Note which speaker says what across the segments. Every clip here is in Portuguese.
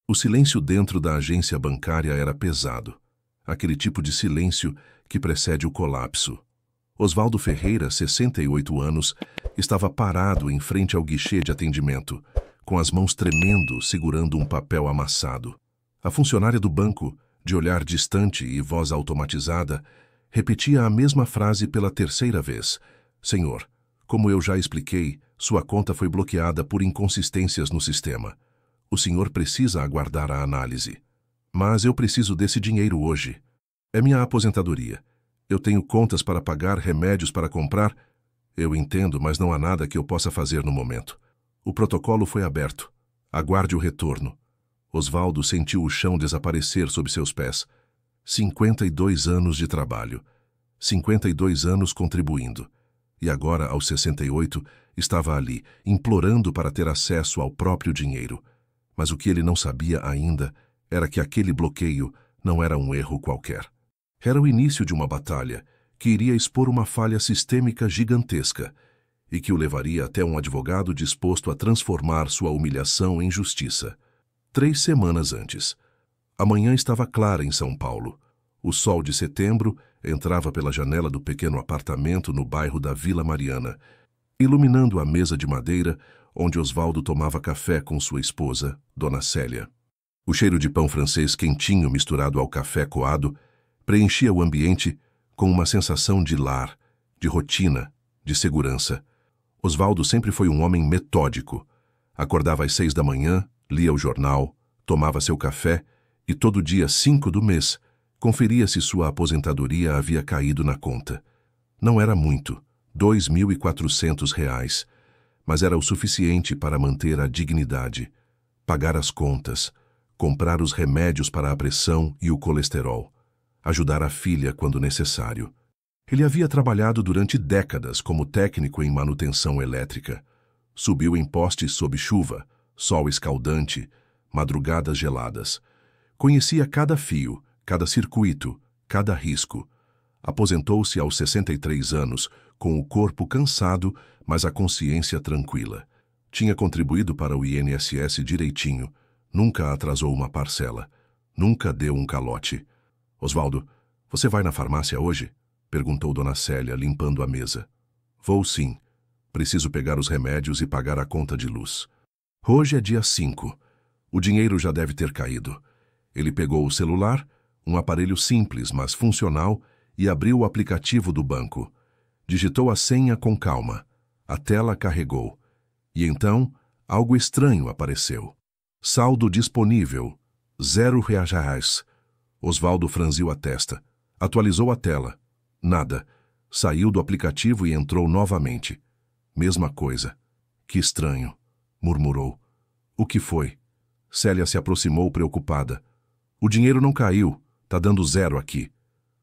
Speaker 1: O silêncio dentro da agência bancária era pesado. Aquele tipo de silêncio que precede o colapso. Osvaldo Ferreira, 68 anos, estava parado em frente ao guichê de atendimento, com as mãos tremendo, segurando um papel amassado. A funcionária do banco, de olhar distante e voz automatizada, repetia a mesma frase pela terceira vez. Senhor, como eu já expliquei, sua conta foi bloqueada por inconsistências no sistema. O senhor precisa aguardar a análise. Mas eu preciso desse dinheiro hoje. É minha aposentadoria. Eu tenho contas para pagar, remédios para comprar. Eu entendo, mas não há nada que eu possa fazer no momento. O protocolo foi aberto. Aguarde o retorno. Osvaldo sentiu o chão desaparecer sob seus pés. 52 anos de trabalho. 52 anos contribuindo. E agora, aos 68, estava ali, implorando para ter acesso ao próprio dinheiro. Mas o que ele não sabia ainda era que aquele bloqueio não era um erro qualquer. Era o início de uma batalha que iria expor uma falha sistêmica gigantesca e que o levaria até um advogado disposto a transformar sua humilhação em justiça. 3 semanas antes. A manhã estava clara em São Paulo. O sol de setembro entrava pela janela do pequeno apartamento no bairro da Vila Mariana, iluminando a mesa de madeira onde Osvaldo tomava café com sua esposa, Dona Célia. O cheiro de pão francês quentinho misturado ao café coado preenchia o ambiente com uma sensação de lar, de rotina, de segurança. Osvaldo sempre foi um homem metódico. Acordava às 6 da manhã, lia o jornal, tomava seu café e todo dia 5 do mês conferia se sua aposentadoria havia caído na conta. Não era muito, R$ 2.400, mas era o suficiente para manter a dignidade, pagar as contas, comprar os remédios para a pressão e o colesterol, ajudar a filha quando necessário. Ele havia trabalhado durante décadas como técnico em manutenção elétrica. Subiu em postes sob chuva, sol escaldante, madrugadas geladas. Conhecia cada fio, cada circuito, cada risco. Aposentou-se aos 63 anos, com o corpo cansado, mas a consciência tranquila. Tinha contribuído para o INSS direitinho, nunca atrasou uma parcela, nunca deu um calote. Osvaldo, você vai na farmácia hoje? Perguntou Dona Célia, limpando a mesa. Vou sim. Preciso pegar os remédios e pagar a conta de luz. Hoje é dia 5. O dinheiro já deve ter caído. Ele pegou o celular, um aparelho simples, mas funcional, e abriu o aplicativo do banco. Digitou a senha com calma. A tela carregou. E então, algo estranho apareceu. Saldo disponível, R$ 0. Osvaldo franziu a testa. Atualizou a tela. Nada. Saiu do aplicativo e entrou novamente. Mesma coisa. Que estranho, murmurou. O que foi? Célia se aproximou preocupada. O dinheiro não caiu. Tá dando 0 aqui.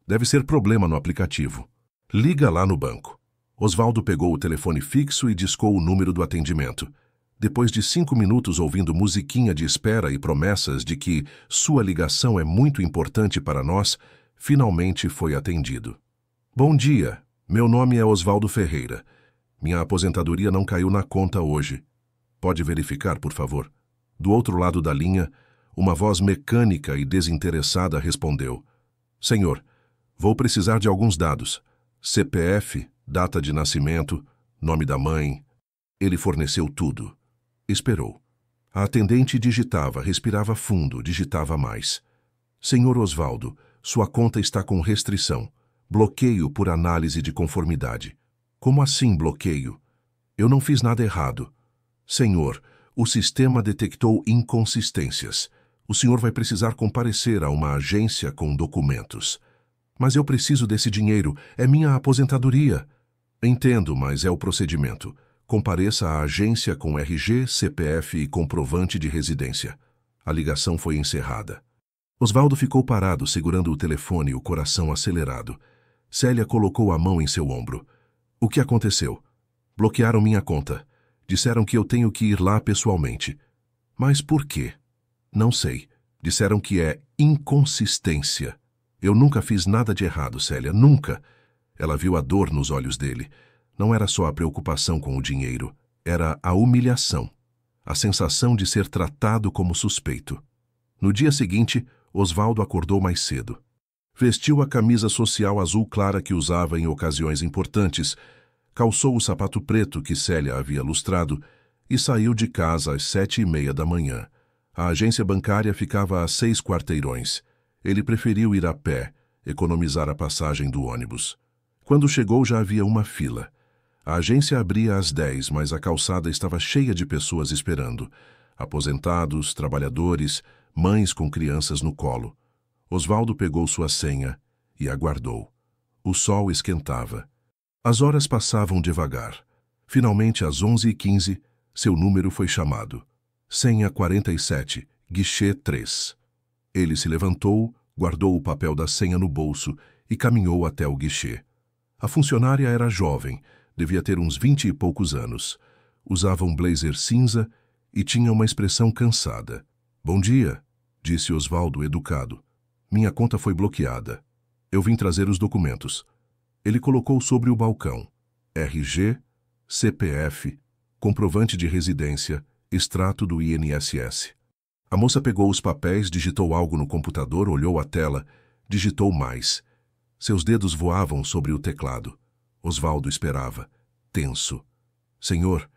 Speaker 1: Deve ser problema no aplicativo. Liga lá no banco. Osvaldo pegou o telefone fixo e discou o número do atendimento. Depois de 5 minutos ouvindo musiquinha de espera e promessas de que sua ligação é muito importante para nós, finalmente foi atendido. Bom dia, meu nome é Osvaldo Ferreira. Minha aposentadoria não caiu na conta hoje. Pode verificar, por favor? Do outro lado da linha, uma voz mecânica e desinteressada respondeu. Senhor, vou precisar de alguns dados. CPF, data de nascimento, nome da mãe. Ele forneceu tudo. Esperou. A atendente digitava, respirava fundo, digitava mais. Senhor Osvaldo, sua conta está com restrição. Bloqueio por análise de conformidade. Como assim bloqueio? Eu não fiz nada errado. Senhor, o sistema detectou inconsistências. O senhor vai precisar comparecer a uma agência com documentos. Mas eu preciso desse dinheiro, é minha aposentadoria. Entendo, mas é o procedimento. Compareça à agência com RG, CPF e comprovante de residência. A ligação foi encerrada. Osvaldo ficou parado, segurando o telefone, o coração acelerado. Célia colocou a mão em seu ombro. O que aconteceu? Bloquearam minha conta. Disseram que eu tenho que ir lá pessoalmente. Mas por quê? Não sei. Disseram que é inconsistência. Eu nunca fiz nada de errado, Célia, nunca. Ela viu a dor nos olhos dele. Não era só a preocupação com o dinheiro, era a humilhação, a sensação de ser tratado como suspeito. No dia seguinte, Osvaldo acordou mais cedo. Vestiu a camisa social azul clara que usava em ocasiões importantes, calçou o sapato preto que Célia havia lustrado e saiu de casa às 7h30 da manhã. A agência bancária ficava a 6 quarteirões. Ele preferiu ir a pé, economizar a passagem do ônibus. Quando chegou já havia uma fila. A agência abria às 10, mas a calçada estava cheia de pessoas esperando. Aposentados, trabalhadores, mães com crianças no colo. Osvaldo pegou sua senha e aguardou. O sol esquentava. As horas passavam devagar. Finalmente, às 11h15, seu número foi chamado. Senha 47, guichê 3. Ele se levantou, guardou o papel da senha no bolso e caminhou até o guichê. A funcionária era jovem, devia ter uns 20 e poucos anos. Usava um blazer cinza e tinha uma expressão cansada. "Bom dia", disse Osvaldo educado. "Minha conta foi bloqueada. Eu vim trazer os documentos." Ele colocou sobre o balcão RG, CPF, comprovante de residência, extrato do INSS. A moça pegou os papéis, digitou algo no computador, olhou a tela, digitou mais. Seus dedos voavam sobre o teclado. Osvaldo esperava, tenso. "Senhor,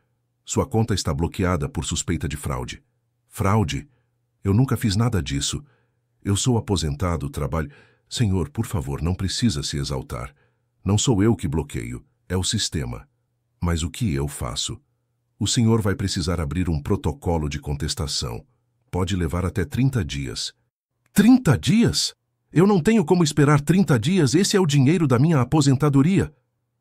Speaker 1: sua conta está bloqueada por suspeita de fraude." "Fraude? Eu nunca fiz nada disso. Eu sou aposentado, trabalho..." "Senhor, por favor, não precisa se exaltar. Não sou eu que bloqueio, é o sistema. Mas o que eu faço? O senhor vai precisar abrir um protocolo de contestação. Pode levar até 30 dias. 30 dias? Eu não tenho como esperar 30 dias, esse é o dinheiro da minha aposentadoria."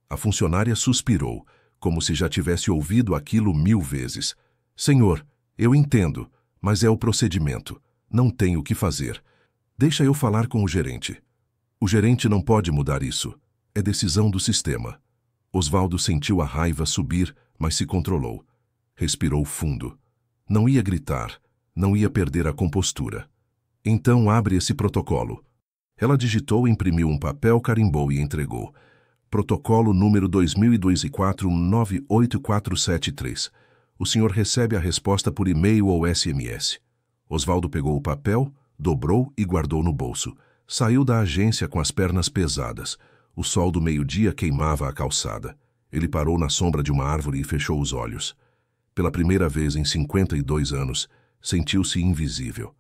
Speaker 1: A funcionária suspirou, como se já tivesse ouvido aquilo 1000 vezes. "Senhor, eu entendo, mas é o procedimento. Não tenho o que fazer. Deixa eu falar com o gerente." "O gerente não pode mudar isso. É decisão do sistema." Osvaldo sentiu a raiva subir, mas se controlou. Respirou fundo. Não ia gritar, não ia perder a compostura. "Então abre esse protocolo." Ela digitou, imprimiu um papel, carimbou e entregou. "Protocolo número 2024-98473. O senhor recebe a resposta por e-mail ou SMS." Osvaldo pegou o papel, dobrou e guardou no bolso. Saiu da agência com as pernas pesadas. O sol do meio-dia queimava a calçada. Ele parou na sombra de uma árvore e fechou os olhos. Pela primeira vez em 52 anos, sentiu-se invisível.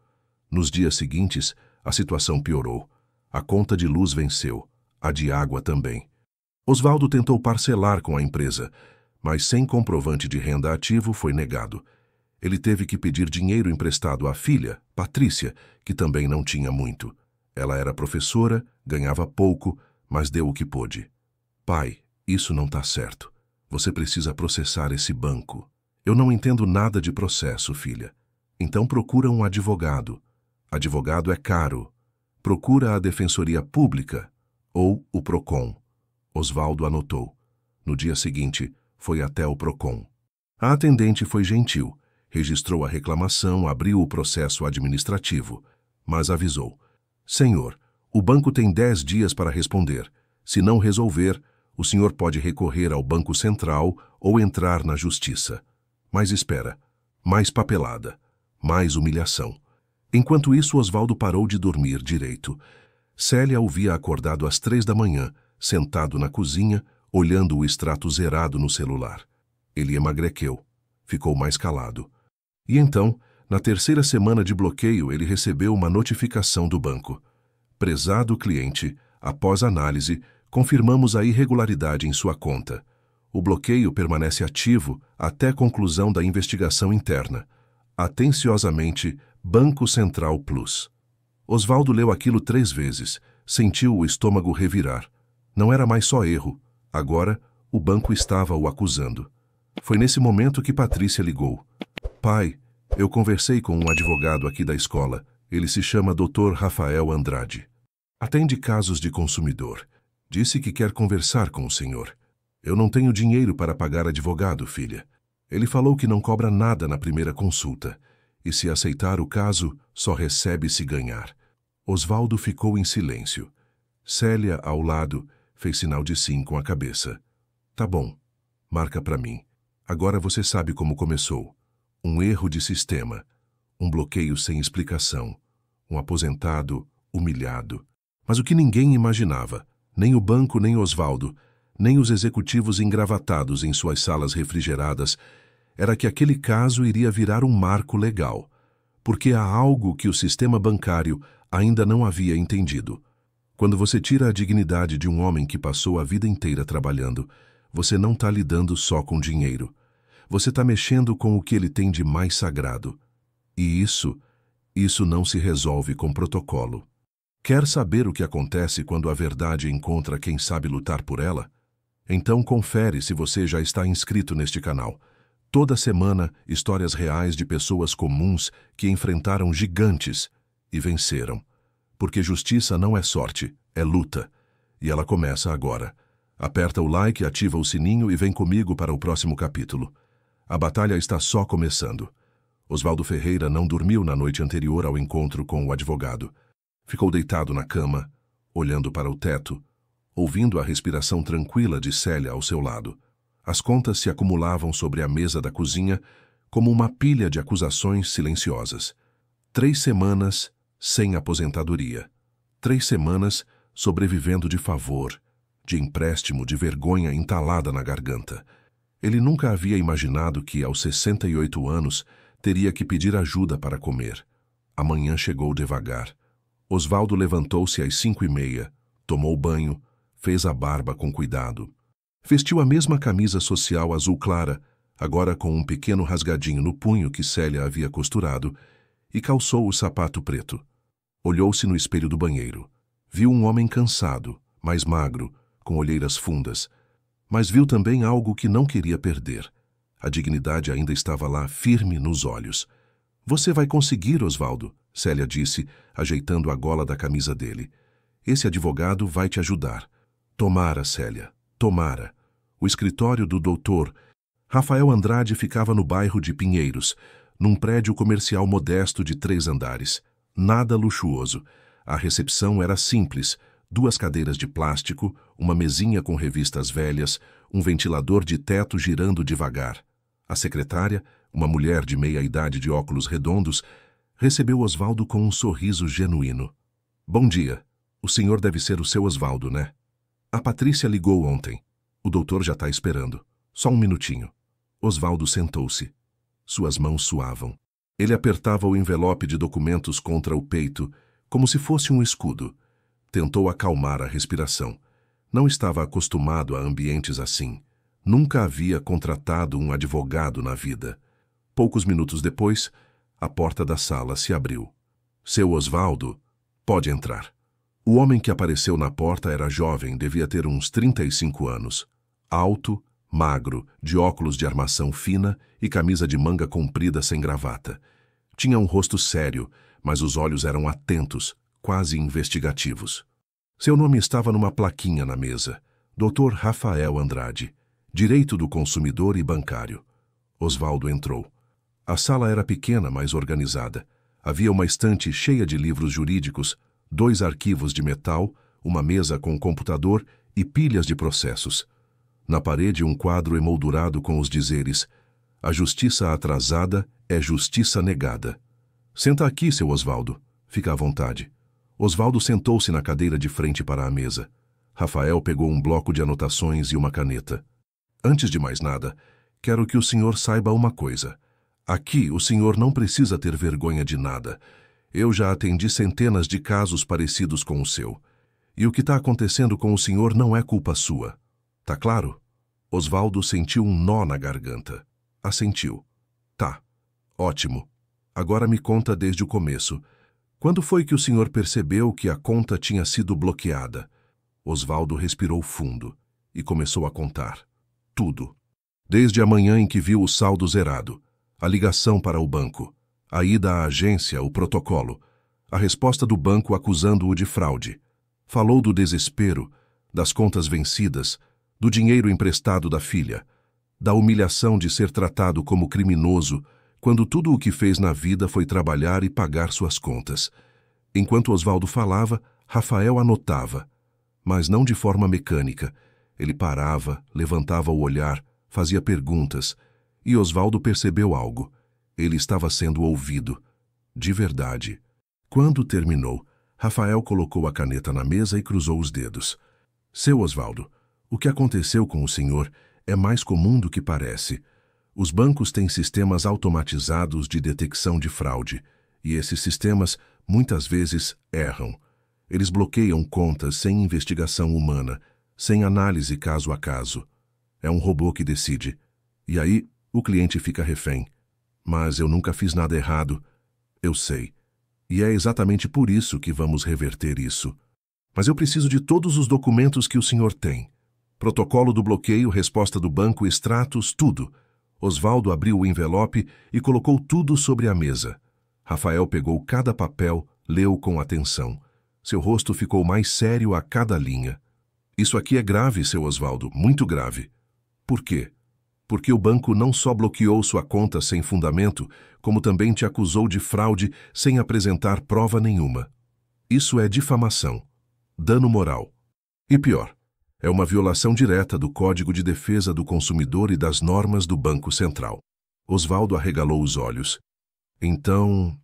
Speaker 1: Nos dias seguintes, a situação piorou. A conta de luz venceu, a de água também. Osvaldo tentou parcelar com a empresa, mas sem comprovante de renda ativo foi negado. Ele teve que pedir dinheiro emprestado à filha, Patrícia, que também não tinha muito. Ela era professora, ganhava pouco, mas deu o que pôde. "Pai, isso não está certo. Você precisa processar esse banco." "Eu não entendo nada de processo, filha." "Então procura um advogado. Advogado é caro. Procura a Defensoria Pública ou o Procon." Osvaldo anotou. No dia seguinte, foi até o Procon. A atendente foi gentil, registrou a reclamação, abriu o processo administrativo, mas avisou: "Senhor, o banco tem 10 dias para responder. Se não resolver, o senhor pode recorrer ao Banco Central ou entrar na Justiça." Mas espera, mais papelada, mais humilhação. Enquanto isso, Osvaldo parou de dormir direito. Célia o via acordado às 3 da manhã, sentado na cozinha, olhando o extrato zerado no celular. Ele emagreceu, ficou mais calado. E então, na terceira semana de bloqueio, ele recebeu uma notificação do banco. "Prezado cliente, após análise, confirmamos a irregularidade em sua conta. O bloqueio permanece ativo até conclusão da investigação interna. Atenciosamente, Banco Central Plus." Osvaldo leu aquilo 3 vezes, sentiu o estômago revirar. Não era mais só erro. Agora, o banco estava o acusando. Foi nesse momento que Patrícia ligou. "Pai, eu conversei com um advogado aqui da escola. Ele se chama Dr. Rafael Andrade. Atende casos de consumidor. Disse que quer conversar com o senhor." "Eu não tenho dinheiro para pagar advogado, filha. Ele falou que não cobra nada na primeira consulta. E se aceitar o caso, só recebe se ganhar." Osvaldo ficou em silêncio. Célia, ao lado, fez sinal de sim com a cabeça. "Tá bom. Marca para mim. Agora você sabe como começou. Um erro de sistema. Um bloqueio sem explicação. um aposentado humilhado. Mas o que ninguém imaginava, nem o banco nem Osvaldo, nem os executivos engravatados em suas salas refrigeradas, era que aquele caso iria virar um marco legal, porque há algo que o sistema bancário ainda não havia entendido. Quando você tira a dignidade de um homem que passou a vida inteira trabalhando, você não está lidando só com dinheiro. Você está mexendo com o que ele tem de mais sagrado. E isso não se resolve com protocolo. Quer saber o que acontece quando a verdade encontra quem sabe lutar por ela? Então confere se você já está inscrito neste canal. Toda semana, histórias reais de pessoas comuns que enfrentaram gigantes e venceram. Porque justiça não é sorte, é luta. E ela começa agora. Aperta o like, ativa o sininho e vem comigo para o próximo capítulo. A batalha está só começando. Osvaldo Ferreira não dormiu na noite anterior ao encontro com o advogado. Ficou deitado na cama, olhando para o teto, ouvindo a respiração tranquila de Célia ao seu lado. As contas se acumulavam sobre a mesa da cozinha como uma pilha de acusações silenciosas. 3 semanas sem aposentadoria. 3 semanas sobrevivendo de favor, de empréstimo, de vergonha entalada na garganta. Ele nunca havia imaginado que, aos 68 anos, teria que pedir ajuda para comer. A manhã chegou devagar. Osvaldo levantou-se às 5h30, tomou banho, fez a barba com cuidado. Vestiu a mesma camisa social azul clara, agora com um pequeno rasgadinho no punho que Célia havia costurado, e calçou o sapato preto. Olhou-se no espelho do banheiro. Viu um homem cansado, mais magro, com olheiras fundas. Mas viu também algo que não queria perder. A dignidade ainda estava lá, firme nos olhos. Você vai conseguir, Osvaldo, Célia disse, ajeitando a gola da camisa dele. Esse advogado vai te ajudar. Tomara, Célia, tomara. O escritório do doutor Rafael Andrade ficava no bairro de Pinheiros, num prédio comercial modesto de 3 andares. Nada luxuoso. A recepção era simples, 2 cadeiras de plástico, uma mesinha com revistas velhas, um ventilador de teto girando devagar. A secretária, uma mulher de meia-idade de óculos redondos, recebeu Osvaldo com um sorriso genuíno. Bom dia. O senhor deve ser o seu Osvaldo, né? A Patrícia ligou ontem. O doutor já está esperando. Só um minutinho. Osvaldo sentou-se. Suas mãos suavam. Ele apertava o envelope de documentos contra o peito, como se fosse um escudo. Tentou acalmar a respiração. Não estava acostumado a ambientes assim. Nunca havia contratado um advogado na vida. Poucos minutos depois, a porta da sala se abriu. Seu Osvaldo, pode entrar. O homem que apareceu na porta era jovem, devia ter uns 35 anos. Alto, magro, de óculos de armação fina e camisa de manga comprida sem gravata. Tinha um rosto sério, mas os olhos eram atentos, quase investigativos. Seu nome estava numa plaquinha na mesa. Dr. Rafael Andrade, Direito do Consumidor e Bancário. Osvaldo entrou. A sala era pequena, mas organizada. Havia uma estante cheia de livros jurídicos, 2 arquivos de metal, uma mesa com computador e pilhas de processos. Na parede, um quadro emoldurado com os dizeres: a justiça atrasada é justiça negada. Senta aqui, seu Osvaldo. Fica à vontade. Osvaldo sentou-se na cadeira de frente para a mesa. Rafael pegou um bloco de anotações e uma caneta. Antes de mais nada, quero que o senhor saiba uma coisa. Aqui, o senhor não precisa ter vergonha de nada. Eu já atendi centenas de casos parecidos com o seu. E o que está acontecendo com o senhor não é culpa sua. Tá claro? Osvaldo sentiu um nó na garganta. Assentiu. Tá. Ótimo. Agora me conta desde o começo. Quando foi que o senhor percebeu que a conta tinha sido bloqueada? Osvaldo respirou fundo e começou a contar. Tudo. Desde a manhã em que viu o saldo zerado, a ligação para o banco, a ida à agência, o protocolo, a resposta do banco acusando-o de fraude. Falou do desespero, das contas vencidas, do dinheiro emprestado da filha, da humilhação de ser tratado como criminoso quando tudo o que fez na vida foi trabalhar e pagar suas contas. Enquanto Osvaldo falava, Rafael anotava, mas não de forma mecânica. Ele parava, levantava o olhar, fazia perguntas, e Osvaldo percebeu algo. Ele estava sendo ouvido. De verdade. Quando terminou, Rafael colocou a caneta na mesa e cruzou os dedos. Seu Osvaldo, o que aconteceu com o senhor é mais comum do que parece. Os bancos têm sistemas automatizados de detecção de fraude, e esses sistemas, muitas vezes, erram. Eles bloqueiam contas sem investigação humana, sem análise caso a caso. É um robô que decide. E aí, o cliente fica refém. Mas eu nunca fiz nada errado. Eu sei. E é exatamente por isso que vamos reverter isso. Mas eu preciso de todos os documentos que o senhor tem. Protocolo do bloqueio, resposta do banco, extratos, tudo. Osvaldo abriu o envelope e colocou tudo sobre a mesa. Rafael pegou cada papel, leu com atenção. Seu rosto ficou mais sério a cada linha. Isso aqui é grave, seu Osvaldo, muito grave. Por quê? Porque o banco não só bloqueou sua conta sem fundamento, como também te acusou de fraude sem apresentar prova nenhuma. Isso é difamação, dano moral. E pior, é uma violação direta do Código de Defesa do Consumidor e das normas do Banco Central. Osvaldo arregalou os olhos. Então,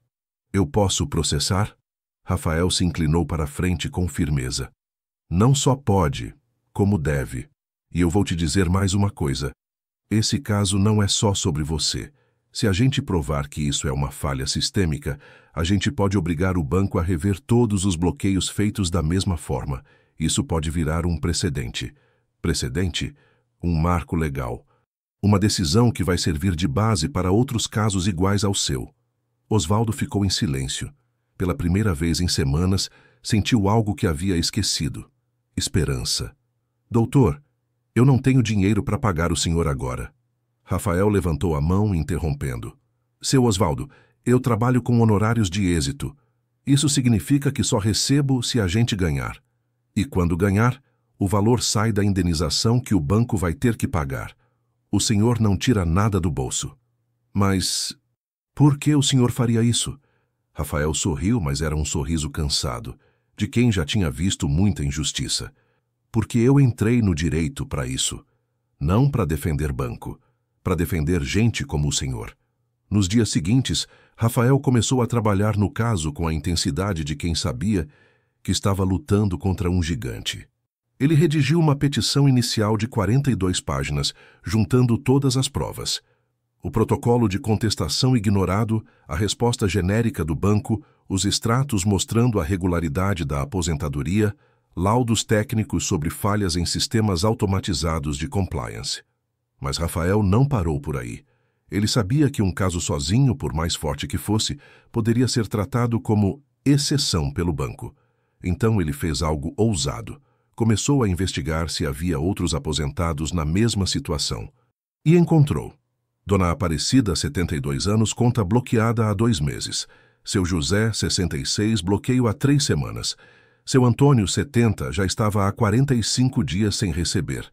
Speaker 1: eu posso processar? Rafael se inclinou para a frente com firmeza. Não só pode, como deve. E eu vou te dizer mais uma coisa. Esse caso não é só sobre você. Se a gente provar que isso é uma falha sistêmica, a gente pode obrigar o banco a rever todos os bloqueios feitos da mesma forma. Isso pode virar um precedente. Precedente? Um marco legal. Uma decisão que vai servir de base para outros casos iguais ao seu. Osvaldo ficou em silêncio. Pela primeira vez em semanas, sentiu algo que havia esquecido. Esperança. Doutor, eu não tenho dinheiro para pagar o senhor agora. Rafael levantou a mão, interrompendo. Seu Osvaldo, eu trabalho com honorários de êxito. Isso significa que só recebo se a gente ganhar. E quando ganhar, o valor sai da indenização que o banco vai ter que pagar. O senhor não tira nada do bolso. Mas por que o senhor faria isso? Rafael sorriu, mas era um sorriso cansado, de quem já tinha visto muita injustiça. Porque eu entrei no direito para isso. Não para defender banco, para defender gente como o senhor. Nos dias seguintes, Rafael começou a trabalhar no caso com a intensidade de quem sabia que estava lutando contra um gigante. Ele redigiu uma petição inicial de 42 páginas, juntando todas as provas. O protocolo de contestação ignorado, a resposta genérica do banco, os extratos mostrando a regularidade da aposentadoria, laudos técnicos sobre falhas em sistemas automatizados de compliance. Mas Rafael não parou por aí. Ele sabia que um caso sozinho, por mais forte que fosse, poderia ser tratado como exceção pelo banco. Então ele fez algo ousado. Começou a investigar se havia outros aposentados na mesma situação. E encontrou. Dona Aparecida, 72 anos, conta bloqueada há 2 meses. Seu José, 66, bloqueio há 3 semanas. Seu Antônio, 70, já estava há 45 dias sem receber.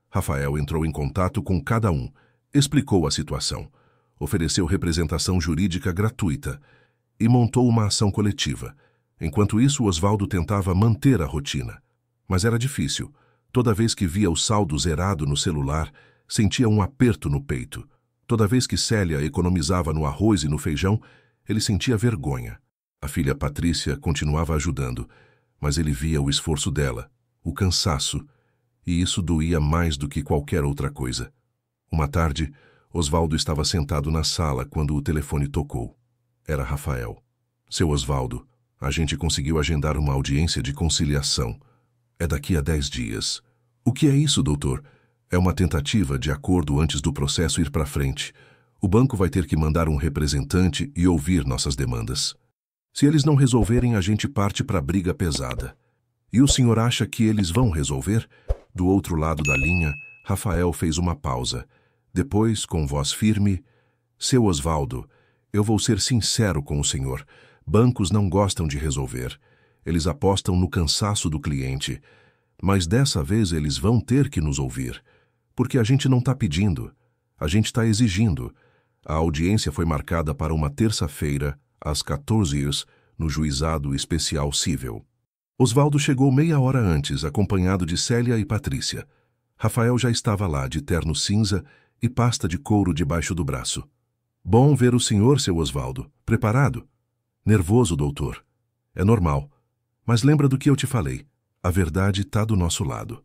Speaker 1: Rafael entrou em contato com cada um, explicou a situação, ofereceu representação jurídica gratuita e montou uma ação coletiva. Enquanto isso, Osvaldo tentava manter a rotina. Mas era difícil. Toda vez que via o saldo zerado no celular, sentia um aperto no peito. Toda vez que Célia economizava no arroz e no feijão, ele sentia vergonha. A filha Patrícia continuava ajudando, mas ele via o esforço dela, o cansaço, e isso doía mais do que qualquer outra coisa. Uma tarde, Osvaldo estava sentado na sala quando o telefone tocou. Era Rafael. Seu Osvaldo, a gente conseguiu agendar uma audiência de conciliação. É daqui a 10 dias. O que é isso, doutor? É uma tentativa de acordo antes do processo ir para frente. O banco vai ter que mandar um representante e ouvir nossas demandas. Se eles não resolverem, a gente parte para briga pesada. E o senhor acha que eles vão resolver? Do outro lado da linha, Rafael fez uma pausa. Depois, com voz firme, Seu Osvaldo, eu vou ser sincero com o senhor. Bancos não gostam de resolver. Eles apostam no cansaço do cliente. Mas dessa vez eles vão ter que nos ouvir. Porque a gente não está pedindo. A gente está exigindo. A audiência foi marcada para uma terça-feira, às 14 horas, no Juizado Especial Cível. Osvaldo chegou meia hora antes, acompanhado de Célia e Patrícia. Rafael já estava lá, de terno cinza e pasta de couro debaixo do braço. Bom ver o senhor, seu Osvaldo. Preparado? Nervoso, doutor. É normal. Mas lembra do que eu te falei. A verdade está do nosso lado.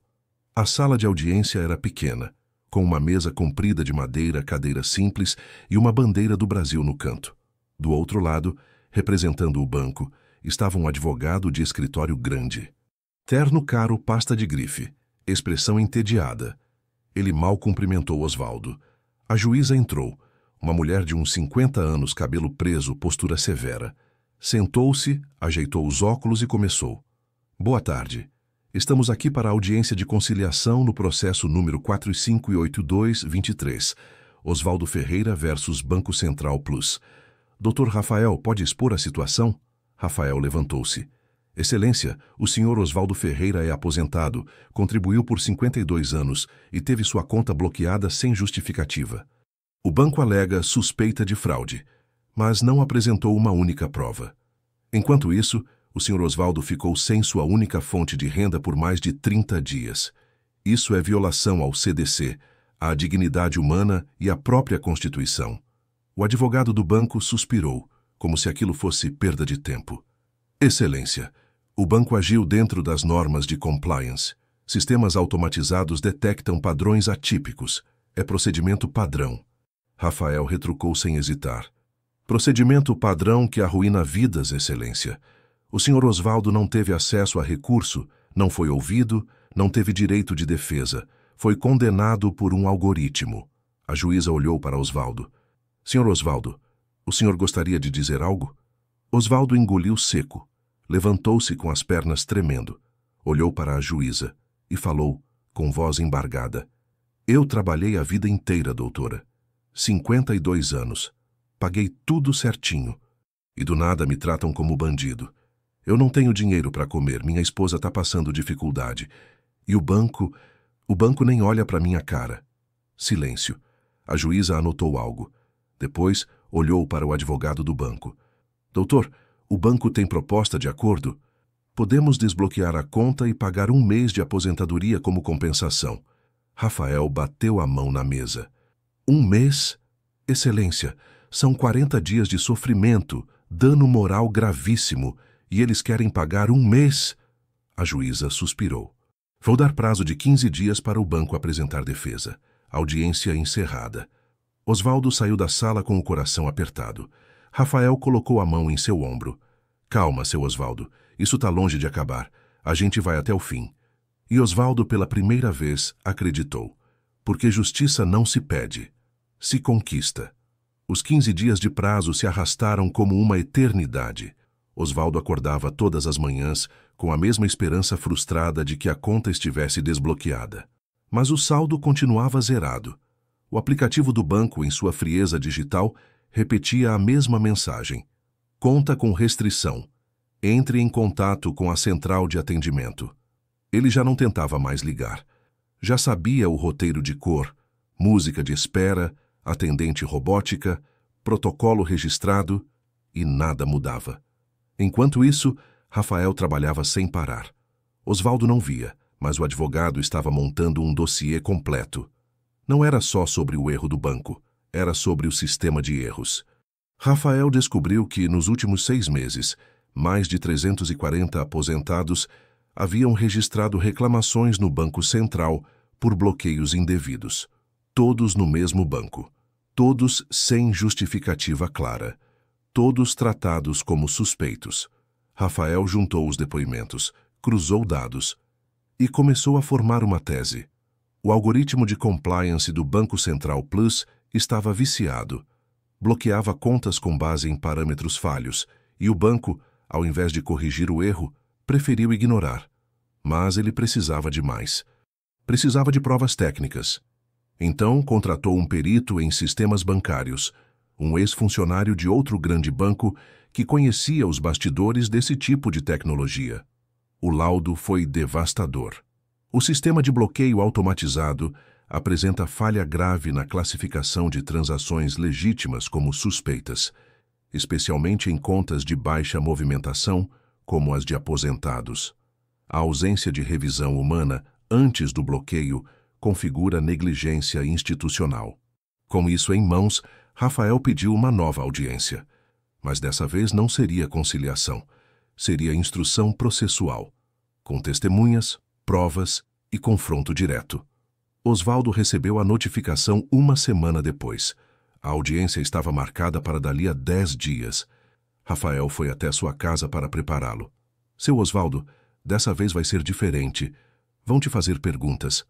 Speaker 1: A sala de audiência era pequena, com uma mesa comprida de madeira, cadeira simples e uma bandeira do Brasil no canto. Do outro lado, representando o banco, estava um advogado de escritório grande. Terno caro, pasta de grife, expressão entediada. Ele mal cumprimentou Osvaldo. A juíza entrou, uma mulher de uns 50 anos, cabelo preso, postura severa. Sentou-se, ajeitou os óculos e começou. Boa tarde. Estamos aqui para a audiência de conciliação no processo número 4582-23, Osvaldo Ferreira versus Banco Central Plus. Dr. Rafael, pode expor a situação? Rafael levantou-se. Excelência, o senhor Osvaldo Ferreira é aposentado, contribuiu por 52 anos e teve sua conta bloqueada sem justificativa. O banco alega suspeita de fraude, mas não apresentou uma única prova. Enquanto isso, o senhor Osvaldo ficou sem sua única fonte de renda por mais de 30 dias. Isso é violação ao CDC, à dignidade humana e à própria Constituição. O advogado do banco suspirou, como se aquilo fosse perda de tempo. Excelência, o banco agiu dentro das normas de compliance. Sistemas automatizados detectam padrões atípicos. É procedimento padrão. Rafael retrucou sem hesitar. Procedimento padrão que arruína vidas, Excelência. O senhor Osvaldo não teve acesso a recurso, não foi ouvido, não teve direito de defesa. Foi condenado por um algoritmo. A juíza olhou para Osvaldo. Senhor Osvaldo, o senhor gostaria de dizer algo? Osvaldo engoliu seco. Levantou-se com as pernas tremendo. Olhou para a juíza e falou, com voz embargada. Eu trabalhei a vida inteira, doutora. 52 anos. Paguei tudo certinho. E do nada me tratam como bandido. Eu não tenho dinheiro para comer, minha esposa está passando dificuldade. E o banco nem olha para minha cara. Silêncio. A juíza anotou algo. Depois, olhou para o advogado do banco. Doutor, o banco tem proposta de acordo? Podemos desbloquear a conta e pagar 1 mês de aposentadoria como compensação. Rafael bateu a mão na mesa. 1 mês? Excelência, são 40 dias de sofrimento, dano moral gravíssimo, e eles querem pagar 1 mês? A juíza suspirou. Vou dar prazo de 15 dias para o banco apresentar defesa. Audiência encerrada. Osvaldo saiu da sala com o coração apertado. Rafael colocou a mão em seu ombro. Calma, seu Osvaldo. Isso está longe de acabar. A gente vai até o fim. E Osvaldo, pela primeira vez, acreditou. Porque justiça não se pede, se conquista. Os 15 dias de prazo se arrastaram como uma eternidade. Osvaldo acordava todas as manhãs com a mesma esperança frustrada de que a conta estivesse desbloqueada. Mas o saldo continuava zerado. O aplicativo do banco, em sua frieza digital, repetia a mesma mensagem. Conta com restrição. Entre em contato com a central de atendimento. Ele já não tentava mais ligar. Já sabia o roteiro de cor, música de espera, atendente robótica, protocolo registrado, e nada mudava. Enquanto isso, Rafael trabalhava sem parar. Osvaldo não via, mas o advogado estava montando um dossiê completo. Não era só sobre o erro do banco, era sobre o sistema de erros. Rafael descobriu que, nos últimos 6 meses, mais de 340 aposentados haviam registrado reclamações no Banco Central por bloqueios indevidos. Todos no mesmo banco. Todos sem justificativa clara. Todos tratados como suspeitos. Rafael juntou os depoimentos, cruzou dados e começou a formar uma tese. O algoritmo de compliance do Banco Central Plus estava viciado. Bloqueava contas com base em parâmetros falhos e o banco, ao invés de corrigir o erro, preferiu ignorar. Mas ele precisava de mais. Precisava de provas técnicas. Então contratou um perito em sistemas bancários, um ex-funcionário de outro grande banco que conhecia os bastidores desse tipo de tecnologia. O laudo foi devastador. O sistema de bloqueio automatizado apresenta falha grave na classificação de transações legítimas como suspeitas, especialmente em contas de baixa movimentação, como as de aposentados. A ausência de revisão humana antes do bloqueio configura negligência institucional. Com isso em mãos, Rafael pediu uma nova audiência. Mas dessa vez não seria conciliação. seria instrução processual, com testemunhas, provas e confronto direto. Osvaldo recebeu a notificação uma semana depois. A audiência estava marcada para dali a 10 dias. Rafael foi até sua casa para prepará-lo. Seu Osvaldo, dessa vez vai ser diferente. Vão te fazer perguntas.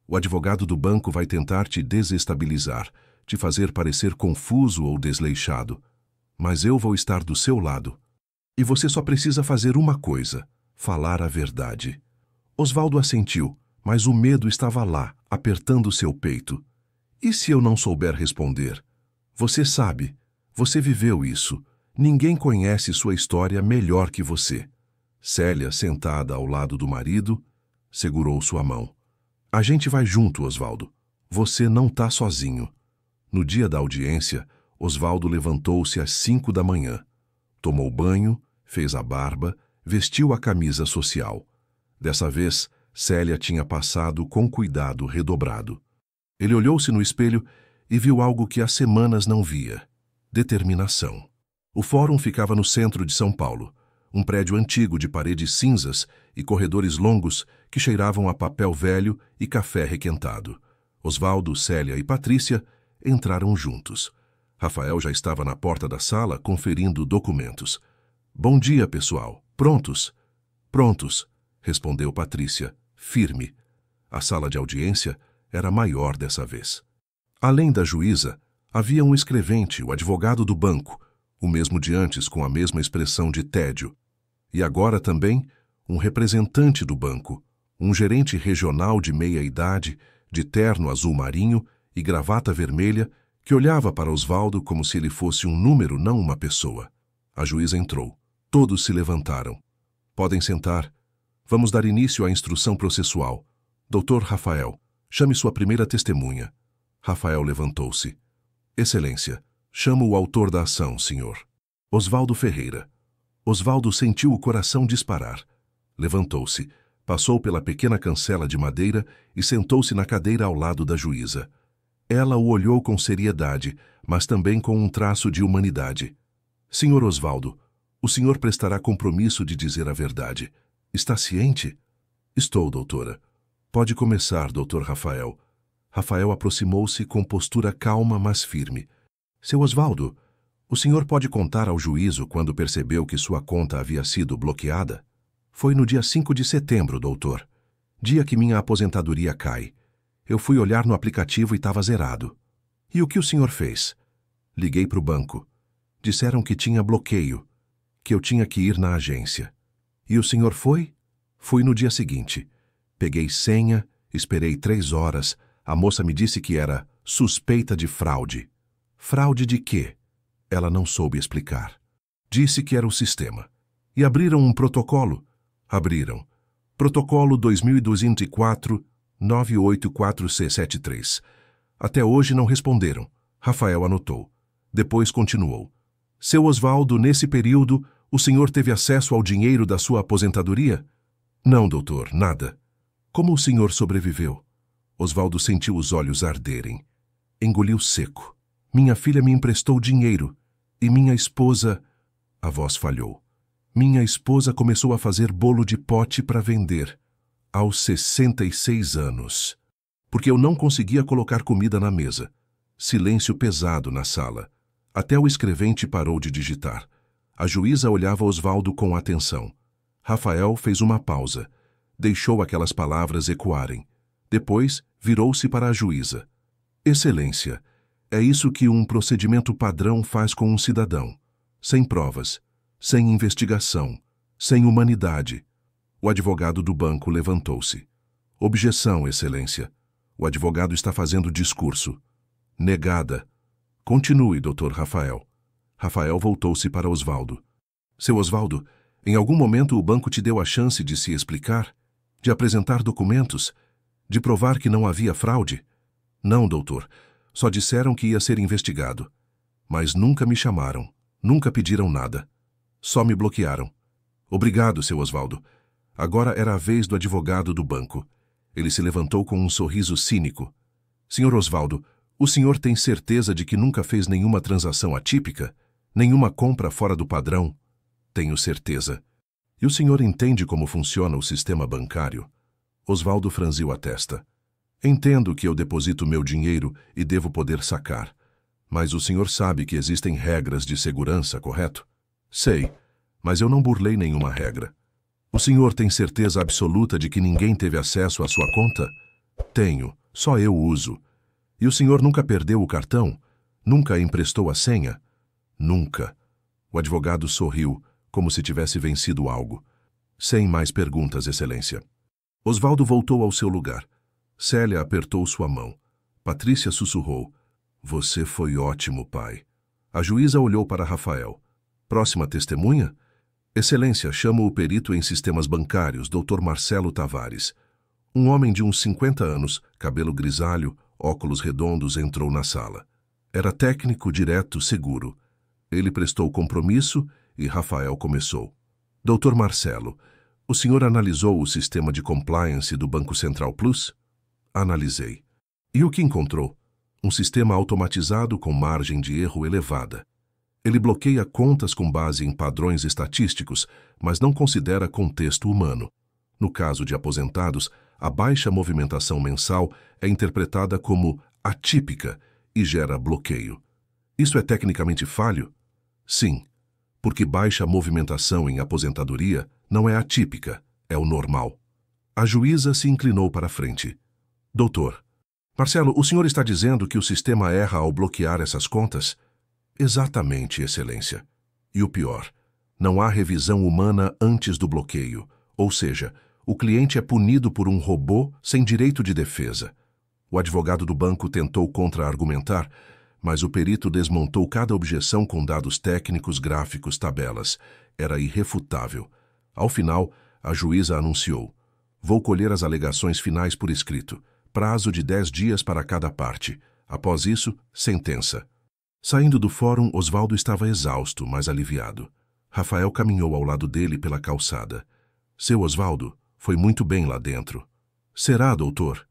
Speaker 1: O advogado do banco vai tentar te desestabilizar, te fazer parecer confuso ou desleixado. Mas eu vou estar do seu lado. E você só precisa fazer uma coisa: falar a verdade. Osvaldo assentiu, mas o medo estava lá, apertando seu peito. E se eu não souber responder? Você sabe, você viveu isso. Ninguém conhece sua história melhor que você. Célia, sentada ao lado do marido, segurou sua mão. A gente vai junto, Osvaldo. Você não está sozinho. No dia da audiência, Osvaldo levantou-se às 5 da manhã. Tomou banho, fez a barba, vestiu a camisa social. Dessa vez, Célia tinha passado com cuidado redobrado. Ele olhou-se no espelho e viu algo que há semanas não via: determinação. O fórum ficava no centro de São Paulo, um prédio antigo de paredes cinzas e corredores longos que cheiravam a papel velho e café requentado. Osvaldo, Célia e Patrícia entraram juntos. Rafael já estava na porta da sala conferindo documentos. Bom dia, pessoal. Prontos? Prontos, respondeu Patrícia, firme. A sala de audiência era maior dessa vez. Além da juíza, havia um escrevente, o advogado do banco, o mesmo de antes com a mesma expressão de tédio. E agora também um representante do banco, um gerente regional de meia-idade, de terno azul marinho e gravata vermelha, que olhava para Osvaldo como se ele fosse um número, não uma pessoa. A juíza entrou. Todos se levantaram. Podem sentar. Vamos dar início à instrução processual. Doutor Rafael, chame sua primeira testemunha. Rafael levantou-se. Excelência, chamo o autor da ação, senhor. Osvaldo Ferreira. Osvaldo sentiu o coração disparar. Levantou-se, passou pela pequena cancela de madeira e sentou-se na cadeira ao lado da juíza. Ela o olhou com seriedade, mas também com um traço de humanidade. Senhor Osvaldo, o senhor prestará compromisso de dizer a verdade. Está ciente? Estou, doutora. Pode começar, doutor Rafael. Rafael aproximou-se com postura calma, mas firme. Seu Osvaldo, o senhor pode contar ao juízo quando percebeu que sua conta havia sido bloqueada? Foi no dia 5 de setembro, doutor. Dia que minha aposentadoria cai. Eu fui olhar no aplicativo e estava zerado. E o que o senhor fez? Liguei para o banco. Disseram que tinha bloqueio, que eu tinha que ir na agência. E o senhor foi? Fui no dia seguinte. Peguei senha, esperei 3 horas. A moça me disse que era suspeita de fraude. Fraude de quê? Ela não soube explicar. Disse que era o sistema. E abriram um protocolo? Abriram. Protocolo 2204-984C73. Até hoje não responderam. Rafael anotou. Depois continuou. Seu Osvaldo, nesse período, o senhor teve acesso ao dinheiro da sua aposentadoria? Não, doutor, nada. Como o senhor sobreviveu? Osvaldo sentiu os olhos arderem. Engoliu seco. Minha filha me emprestou dinheiro. E minha esposa... A voz falhou. Minha esposa começou a fazer bolo de pote para vender. Aos 66 anos. Porque eu não conseguia colocar comida na mesa. Silêncio pesado na sala. Até o escrevente parou de digitar. A juíza olhava Osvaldo com atenção. Rafael fez uma pausa. Deixou aquelas palavras ecoarem. Depois, virou-se para a juíza. Excelência, é isso que um procedimento padrão faz com um cidadão. Sem provas, sem investigação, sem humanidade. O advogado do banco levantou-se. Objeção, excelência. O advogado está fazendo discurso. Negada. Continue, doutor Rafael. Rafael voltou-se para Osvaldo. Seu Osvaldo, em algum momento o banco te deu a chance de se explicar? De apresentar documentos? De provar que não havia fraude? Não, doutor. Só disseram que ia ser investigado. Mas nunca me chamaram. Nunca pediram nada. Só me bloquearam. Obrigado, seu Osvaldo. Agora era a vez do advogado do banco. Ele se levantou com um sorriso cínico. Senhor Osvaldo, o senhor tem certeza de que nunca fez nenhuma transação atípica? Nenhuma compra fora do padrão? Tenho certeza. E o senhor entende como funciona o sistema bancário? Osvaldo franziu a testa. Entendo que eu deposito meu dinheiro e devo poder sacar. Mas o senhor sabe que existem regras de segurança, correto? Sei, mas eu não burlei nenhuma regra. O senhor tem certeza absoluta de que ninguém teve acesso à sua conta? Tenho, só eu uso. E o senhor nunca perdeu o cartão? Nunca emprestou a senha? Nunca. O advogado sorriu, como se tivesse vencido algo. Sem mais perguntas, Excelência. Osvaldo voltou ao seu lugar. Célia apertou sua mão. Patrícia sussurrou. Você foi ótimo, pai. A juíza olhou para Rafael. Próxima testemunha? Excelência, chamo o perito em sistemas bancários, Dr. Marcelo Tavares. Um homem de uns 50 anos, cabelo grisalho, óculos redondos, entrou na sala. Era técnico, direto, seguro. Ele prestou compromisso e Rafael começou. Dr. Marcelo, o senhor analisou o sistema de compliance do Banco Central Plus? Analisei. E o que encontrou? Um sistema automatizado com margem de erro elevada. Ele bloqueia contas com base em padrões estatísticos, mas não considera contexto humano. No caso de aposentados, a baixa movimentação mensal é interpretada como atípica e gera bloqueio. Isso é tecnicamente falho? Sim, porque baixa movimentação em aposentadoria não é atípica, é o normal. A juíza se inclinou para a frente. Doutor, Marcelo, o senhor está dizendo que o sistema erra ao bloquear essas contas? Exatamente, Excelência. E o pior, não há revisão humana antes do bloqueio, ou seja, o cliente é punido por um robô sem direito de defesa. O advogado do banco tentou contra-argumentar, mas o perito desmontou cada objeção com dados técnicos, gráficos, tabelas. Era irrefutável. Ao final, a juíza anunciou: vou colher as alegações finais por escrito. Prazo de 10 dias para cada parte. Após isso, sentença. Saindo do fórum, Osvaldo estava exausto, mas aliviado. Rafael caminhou ao lado dele pela calçada. Seu Osvaldo, foi muito bem lá dentro. Será, doutor?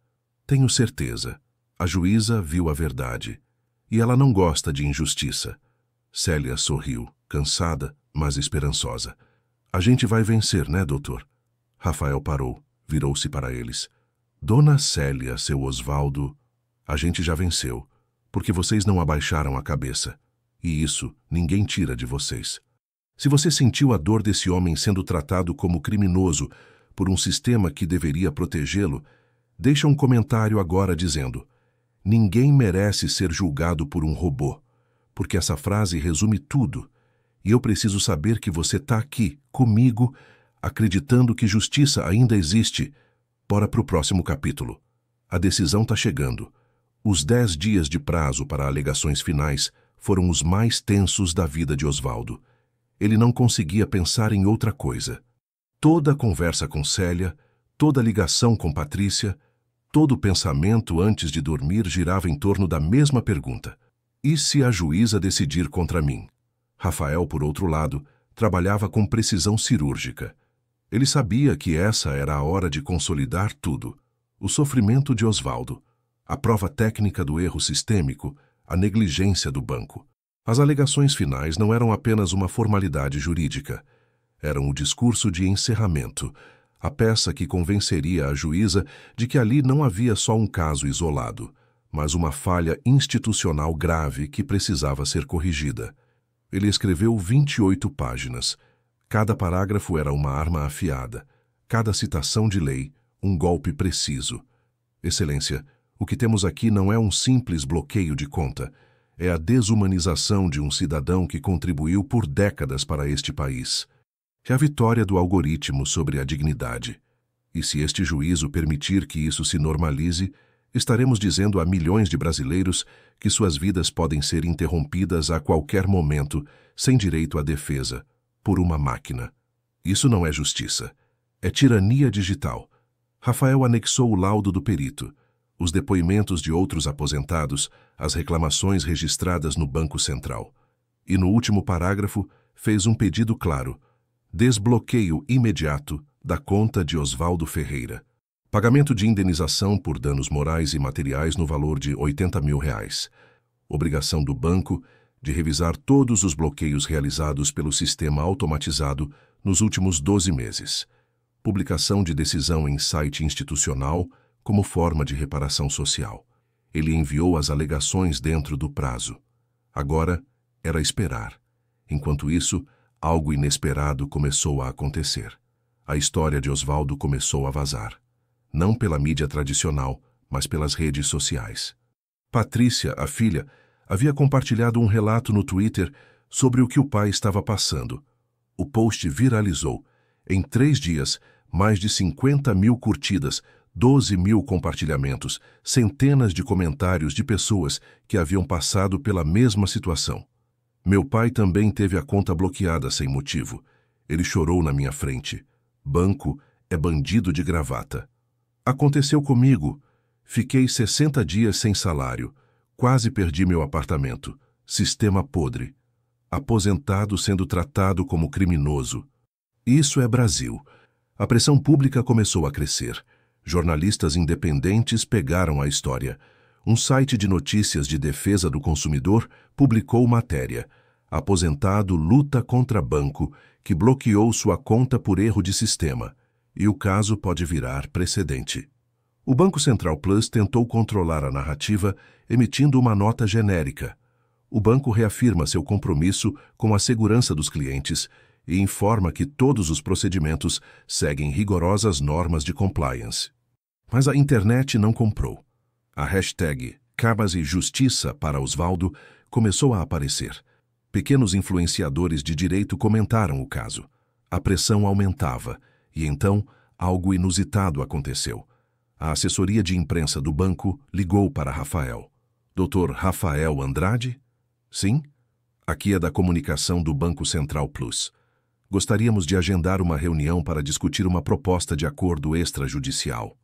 Speaker 1: Tenho certeza. A juíza viu a verdade. E ela não gosta de injustiça. Célia sorriu, cansada, mas esperançosa. A gente vai vencer, né, doutor? Rafael parou, virou-se para eles. Dona Célia, seu Osvaldo, a gente já venceu, porque vocês não abaixaram a cabeça. E isso ninguém tira de vocês. Se você sentiu a dor desse homem sendo tratado como criminoso por um sistema que deveria protegê-lo, deixa um comentário agora dizendo: ninguém merece ser julgado por um robô, porque essa frase resume tudo. E eu preciso saber que você está aqui, comigo, acreditando que justiça ainda existe. Bora para o próximo capítulo. A decisão está chegando. Os 10 dias de prazo para alegações finais foram os mais tensos da vida de Osvaldo. Ele não conseguia pensar em outra coisa. Toda a conversa com Célia, toda a ligação com Patrícia, todo o pensamento antes de dormir girava em torno da mesma pergunta. E se a juíza decidir contra mim? Rafael, por outro lado, trabalhava com precisão cirúrgica. Ele sabia que essa era a hora de consolidar tudo. O sofrimento de Osvaldo, a prova técnica do erro sistêmico, a negligência do banco. As alegações finais não eram apenas uma formalidade jurídica. Eram o discurso de encerramento, a peça que convenceria a juíza de que ali não havia só um caso isolado, mas uma falha institucional grave que precisava ser corrigida. Ele escreveu 28 páginas. Cada parágrafo era uma arma afiada, cada citação de lei, um golpe preciso. Excelência, o que temos aqui não é um simples bloqueio de conta, é a desumanização de um cidadão que contribuiu por décadas para este país. É a vitória do algoritmo sobre a dignidade. E se este juízo permitir que isso se normalize, estaremos dizendo a milhões de brasileiros que suas vidas podem ser interrompidas a qualquer momento, sem direito à defesa, por uma máquina. Isso não é justiça. É tirania digital. Rafael anexou o laudo do perito, os depoimentos de outros aposentados, as reclamações registradas no Banco Central. E no último parágrafo, fez um pedido claro: desbloqueio imediato da conta de Osvaldo Ferreira. Pagamento de indenização por danos morais e materiais no valor de R$80 mil. Obrigação do banco de revisar todos os bloqueios realizados pelo sistema automatizado nos últimos 12 meses. Publicação de decisão em site institucional como forma de reparação social. Ele enviou as alegações dentro do prazo. Agora era esperar. Enquanto isso, algo inesperado começou a acontecer. A história de Osvaldo começou a vazar. Não pela mídia tradicional, mas pelas redes sociais. Patrícia, a filha, havia compartilhado um relato no Twitter sobre o que o pai estava passando. O post viralizou. Em 3 dias, mais de 50.000 curtidas, 12.000 compartilhamentos, centenas de comentários de pessoas que haviam passado pela mesma situação. Meu pai também teve a conta bloqueada sem motivo. Ele chorou na minha frente. Banco é bandido de gravata. Aconteceu comigo. Fiquei 60 dias sem salário. Quase perdi meu apartamento. Sistema podre. Aposentado sendo tratado como criminoso. Isso é Brasil. A pressão pública começou a crescer. Jornalistas independentes pegaram a história. Um site de notícias de defesa do consumidor publicou matéria. Aposentado luta contra banco que bloqueou sua conta por erro de sistema. E o caso pode virar precedente. O Banco Central Plus tentou controlar a narrativa emitindo uma nota genérica. O banco reafirma seu compromisso com a segurança dos clientes e informa que todos os procedimentos seguem rigorosas normas de compliance. Mas a internet não comprou. A hashtag Cabas-e Justiça para Osvaldo começou a aparecer. Pequenos influenciadores de direito comentaram o caso. A pressão aumentava e então algo inusitado aconteceu. A assessoria de imprensa do banco ligou para Rafael. Dr. Rafael Andrade? Sim? Aqui é da comunicação do Banco Central Plus. Gostaríamos de agendar uma reunião para discutir uma proposta de acordo extrajudicial.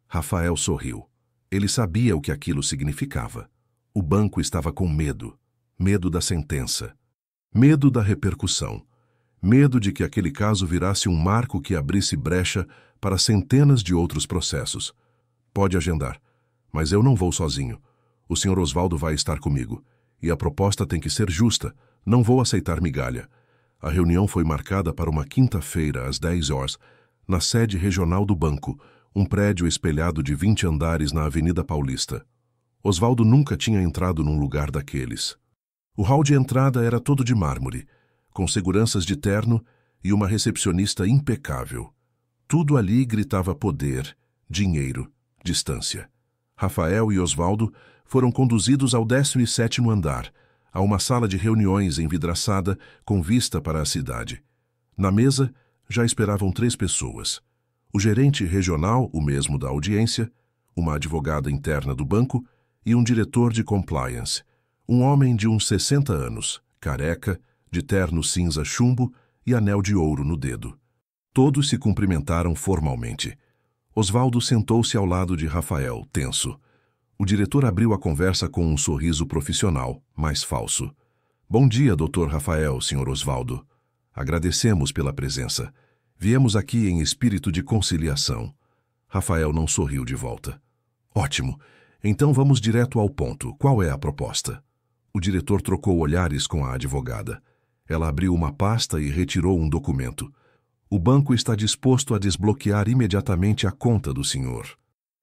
Speaker 1: Rafael sorriu. Ele sabia o que aquilo significava. O banco estava com medo. Medo da sentença. Medo da repercussão. Medo de que aquele caso virasse um marco que abrisse brecha para centenas de outros processos. Pode agendar, mas eu não vou sozinho. O Sr. Osvaldo vai estar comigo. E a proposta tem que ser justa. Não vou aceitar migalha. A reunião foi marcada para uma quinta-feira, às 10 horas, na sede regional do banco, um prédio espelhado de 20 andares na Avenida Paulista. Osvaldo nunca tinha entrado num lugar daqueles. O hall de entrada era todo de mármore, com seguranças de terno e uma recepcionista impecável. Tudo ali gritava poder, dinheiro, distância. Rafael e Osvaldo foram conduzidos ao 17º andar, a uma sala de reuniões envidraçada com vista para a cidade. Na mesa já esperavam 3 pessoas. O gerente regional, o mesmo da audiência, uma advogada interna do banco e um diretor de compliance, um homem de uns 60 anos, careca, de terno cinza chumbo e anel de ouro no dedo. Todos se cumprimentaram formalmente. Osvaldo sentou-se ao lado de Rafael, tenso. O diretor abriu a conversa com um sorriso profissional, mas falso. Bom dia, Dr. Rafael, Sr. Osvaldo. Agradecemos pela presença. Viemos aqui em espírito de conciliação. Rafael não sorriu de volta. Ótimo. Então vamos direto ao ponto. Qual é a proposta? O diretor trocou olhares com a advogada. Ela abriu uma pasta e retirou um documento. O banco está disposto a desbloquear imediatamente a conta do senhor.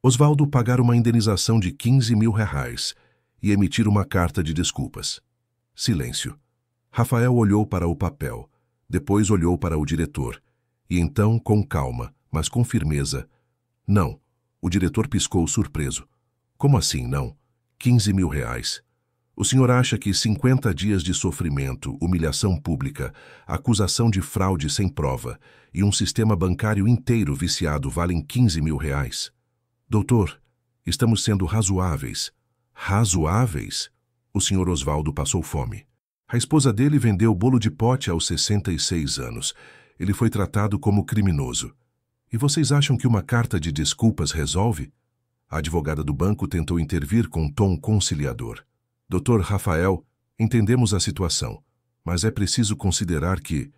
Speaker 1: Osvaldo pagar uma indenização de R$ 15.000 e emitir uma carta de desculpas. Silêncio. Rafael olhou para o papel, depois olhou para o diretor, e então, com calma, mas com firmeza, não. O diretor piscou surpreso. Como assim, não? R$ 15.000. O senhor acha que 50 dias de sofrimento, humilhação pública, acusação de fraude sem prova e um sistema bancário inteiro viciado valem R$ 15.000? Doutor, estamos sendo razoáveis. Razoáveis? O senhor Osvaldo passou fome. A esposa dele vendeu bolo de pote aos 66 anos. Ele foi tratado como criminoso. E vocês acham que uma carta de desculpas resolve? A advogada do banco tentou intervir com um tom conciliador. Doutor Rafael, entendemos a situação, mas é preciso considerar que...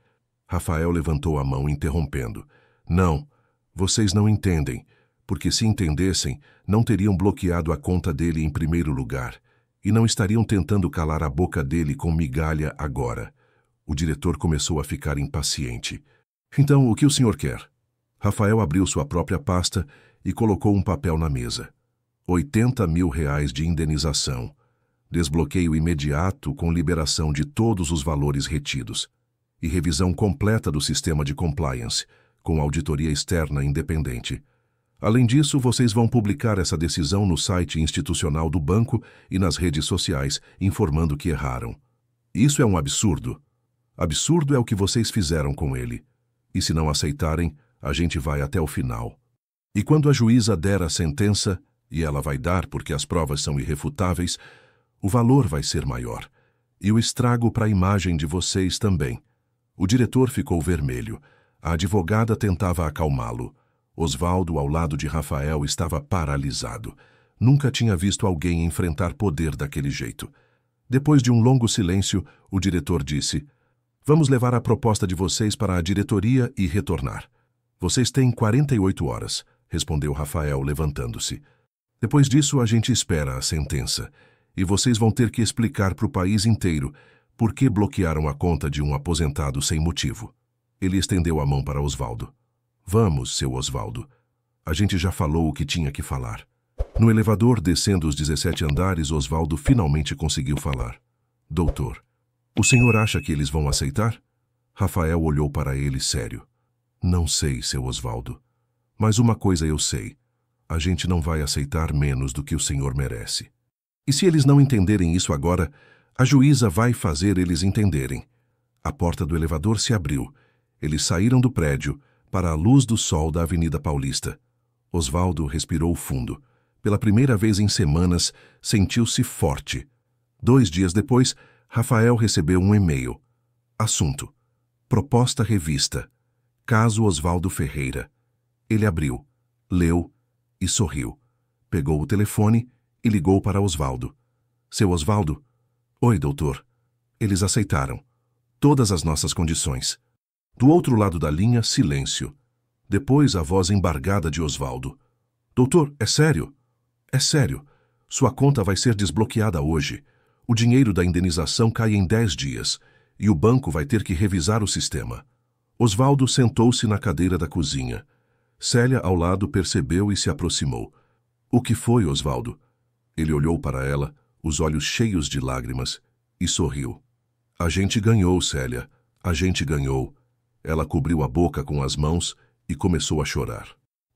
Speaker 1: Rafael levantou a mão, interrompendo. Não, vocês não entendem, porque se entendessem, não teriam bloqueado a conta dele em primeiro lugar e não estariam tentando calar a boca dele com migalha agora. O diretor começou a ficar impaciente. Então, o que o senhor quer? Rafael abriu sua própria pasta e colocou um papel na mesa. 80 mil reais de indenização. Desbloqueio imediato com liberação de todos os valores retidos. E revisão completa do sistema de compliance, com auditoria externa independente. Além disso, vocês vão publicar essa decisão no site institucional do banco e nas redes sociais, informando que erraram. Isso é um absurdo. Absurdo é o que vocês fizeram com ele. E se não aceitarem, a gente vai até o final. E quando a juíza der a sentença, e ela vai dar porque as provas são irrefutáveis, o valor vai ser maior. E o estrago para a imagem de vocês também. O diretor ficou vermelho. A advogada tentava acalmá-lo. Osvaldo, ao lado de Rafael, estava paralisado. Nunca tinha visto alguém enfrentar poder daquele jeito. Depois de um longo silêncio, o diretor disse: "Vamos levar a proposta de vocês para a diretoria e retornar." "Vocês têm 48 horas", respondeu Rafael, levantando-se. "Depois disso, a gente espera a sentença. E vocês vão ter que explicar para o país inteiro por que bloquearam a conta de um aposentado sem motivo." Ele estendeu a mão para Osvaldo. "Vamos, seu Osvaldo. A gente já falou o que tinha que falar." No elevador, descendo os 17 andares, Osvaldo finalmente conseguiu falar. "Doutor, o senhor acha que eles vão aceitar?" Rafael olhou para ele sério. "Não sei, seu Osvaldo. Mas uma coisa eu sei. A gente não vai aceitar menos do que o senhor merece. E se eles não entenderem isso agora, a juíza vai fazer eles entenderem." A porta do elevador se abriu. Eles saíram do prédio para a luz do sol da Avenida Paulista. Osvaldo respirou fundo. Pela primeira vez em semanas, sentiu-se forte. 2 dias depois, Rafael recebeu um e-mail. Assunto: proposta revista. Caso Osvaldo Ferreira. Ele abriu, leu e sorriu. Pegou o telefone e ligou para Osvaldo. "Seu Osvaldo?" "Oi, doutor." Eles aceitaram. Todas as nossas condições. Do outro lado da linha, silêncio. Depois, a voz embargada de Osvaldo. "Doutor, é sério?" "É sério. Sua conta vai ser desbloqueada hoje. O dinheiro da indenização cai em 10 dias e o banco vai ter que revisar o sistema." Osvaldo sentou-se na cadeira da cozinha. Célia, ao lado, percebeu e se aproximou. "O que foi, Osvaldo?" Ele olhou para ela, os olhos cheios de lágrimas, e sorriu. "A gente ganhou, Célia. A gente ganhou." Ela cobriu a boca com as mãos e começou a chorar.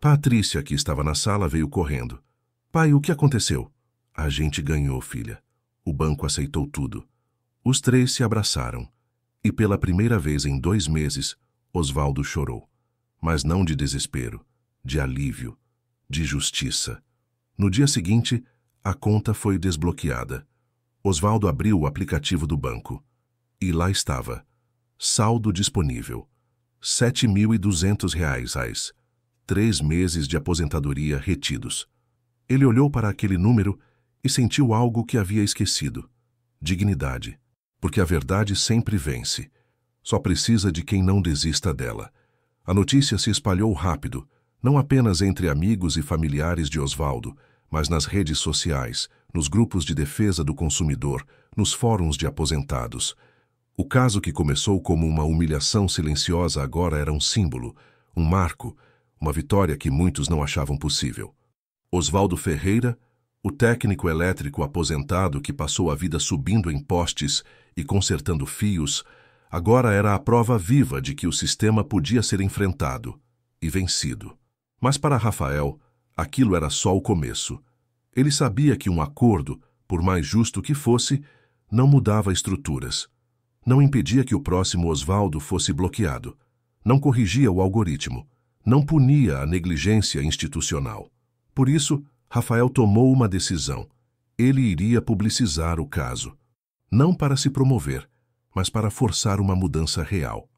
Speaker 1: Patrícia, que estava na sala, veio correndo. "Pai, o que aconteceu?" "A gente ganhou, filha. O banco aceitou tudo." Os 3 se abraçaram. E pela primeira vez em 2 meses, Osvaldo chorou. Mas não de desespero, de alívio, de justiça. No dia seguinte, a conta foi desbloqueada. Osvaldo abriu o aplicativo do banco. E lá estava. Saldo disponível. R$ 7.200. 3 meses de aposentadoria retidos. Ele olhou para aquele número e sentiu algo que havia esquecido. Dignidade. Porque a verdade sempre vence. Só precisa de quem não desista dela. A notícia se espalhou rápido, não apenas entre amigos e familiares de Osvaldo, mas nas redes sociais, nos grupos de defesa do consumidor, nos fóruns de aposentados. O caso que começou como uma humilhação silenciosa agora era um símbolo, um marco, uma vitória que muitos não achavam possível. Osvaldo Ferreira, o técnico elétrico aposentado que passou a vida subindo em postes e consertando fios, agora era a prova viva de que o sistema podia ser enfrentado e vencido. Mas para Rafael, aquilo era só o começo. Ele sabia que um acordo, por mais justo que fosse, não mudava estruturas. Não impedia que o próximo Osvaldo fosse bloqueado. Não corrigia o algoritmo. Não punia a negligência institucional. Por isso, Rafael tomou uma decisão. Ele iria publicizar o caso. Não para se promover, mas para forçar uma mudança real.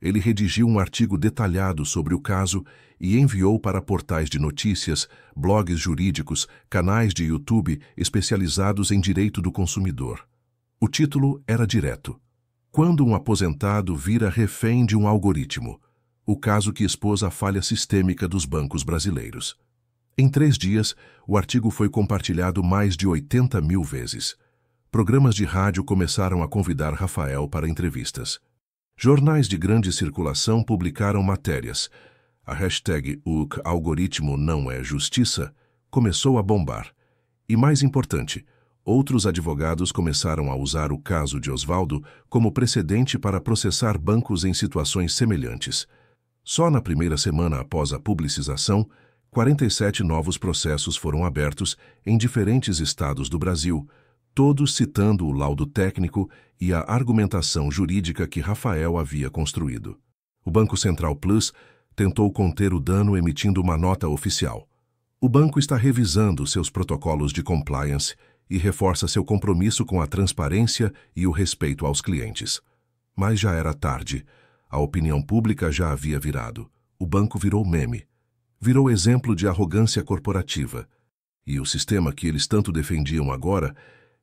Speaker 1: Ele redigiu um artigo detalhado sobre o caso e enviou para portais de notícias, blogs jurídicos, canais de YouTube especializados em direito do consumidor. O título era direto: "Quando um aposentado vira refém de um algoritmo", o caso que expôs a falha sistêmica dos bancos brasileiros. Em 3 dias, o artigo foi compartilhado mais de 80.000 vezes. Programas de rádio começaram a convidar Rafael para entrevistas. Jornais de grande circulação publicaram matérias. A hashtag "O algoritmo não é justiça" começou a bombar. E mais importante, outros advogados começaram a usar o caso de Osvaldo como precedente para processar bancos em situações semelhantes. Só na primeira semana após a publicização, 47 novos processos foram abertos em diferentes estados do Brasil, todos citando o laudo técnico e a argumentação jurídica que Rafael havia construído. O Banco Central Plus tentou conter o dano emitindo uma nota oficial. O banco está revisando seus protocolos de compliance e reforça seu compromisso com a transparência e o respeito aos clientes. Mas já era tarde. A opinião pública já havia virado. O banco virou meme. Virou exemplo de arrogância corporativa. E o sistema que eles tanto defendiam agora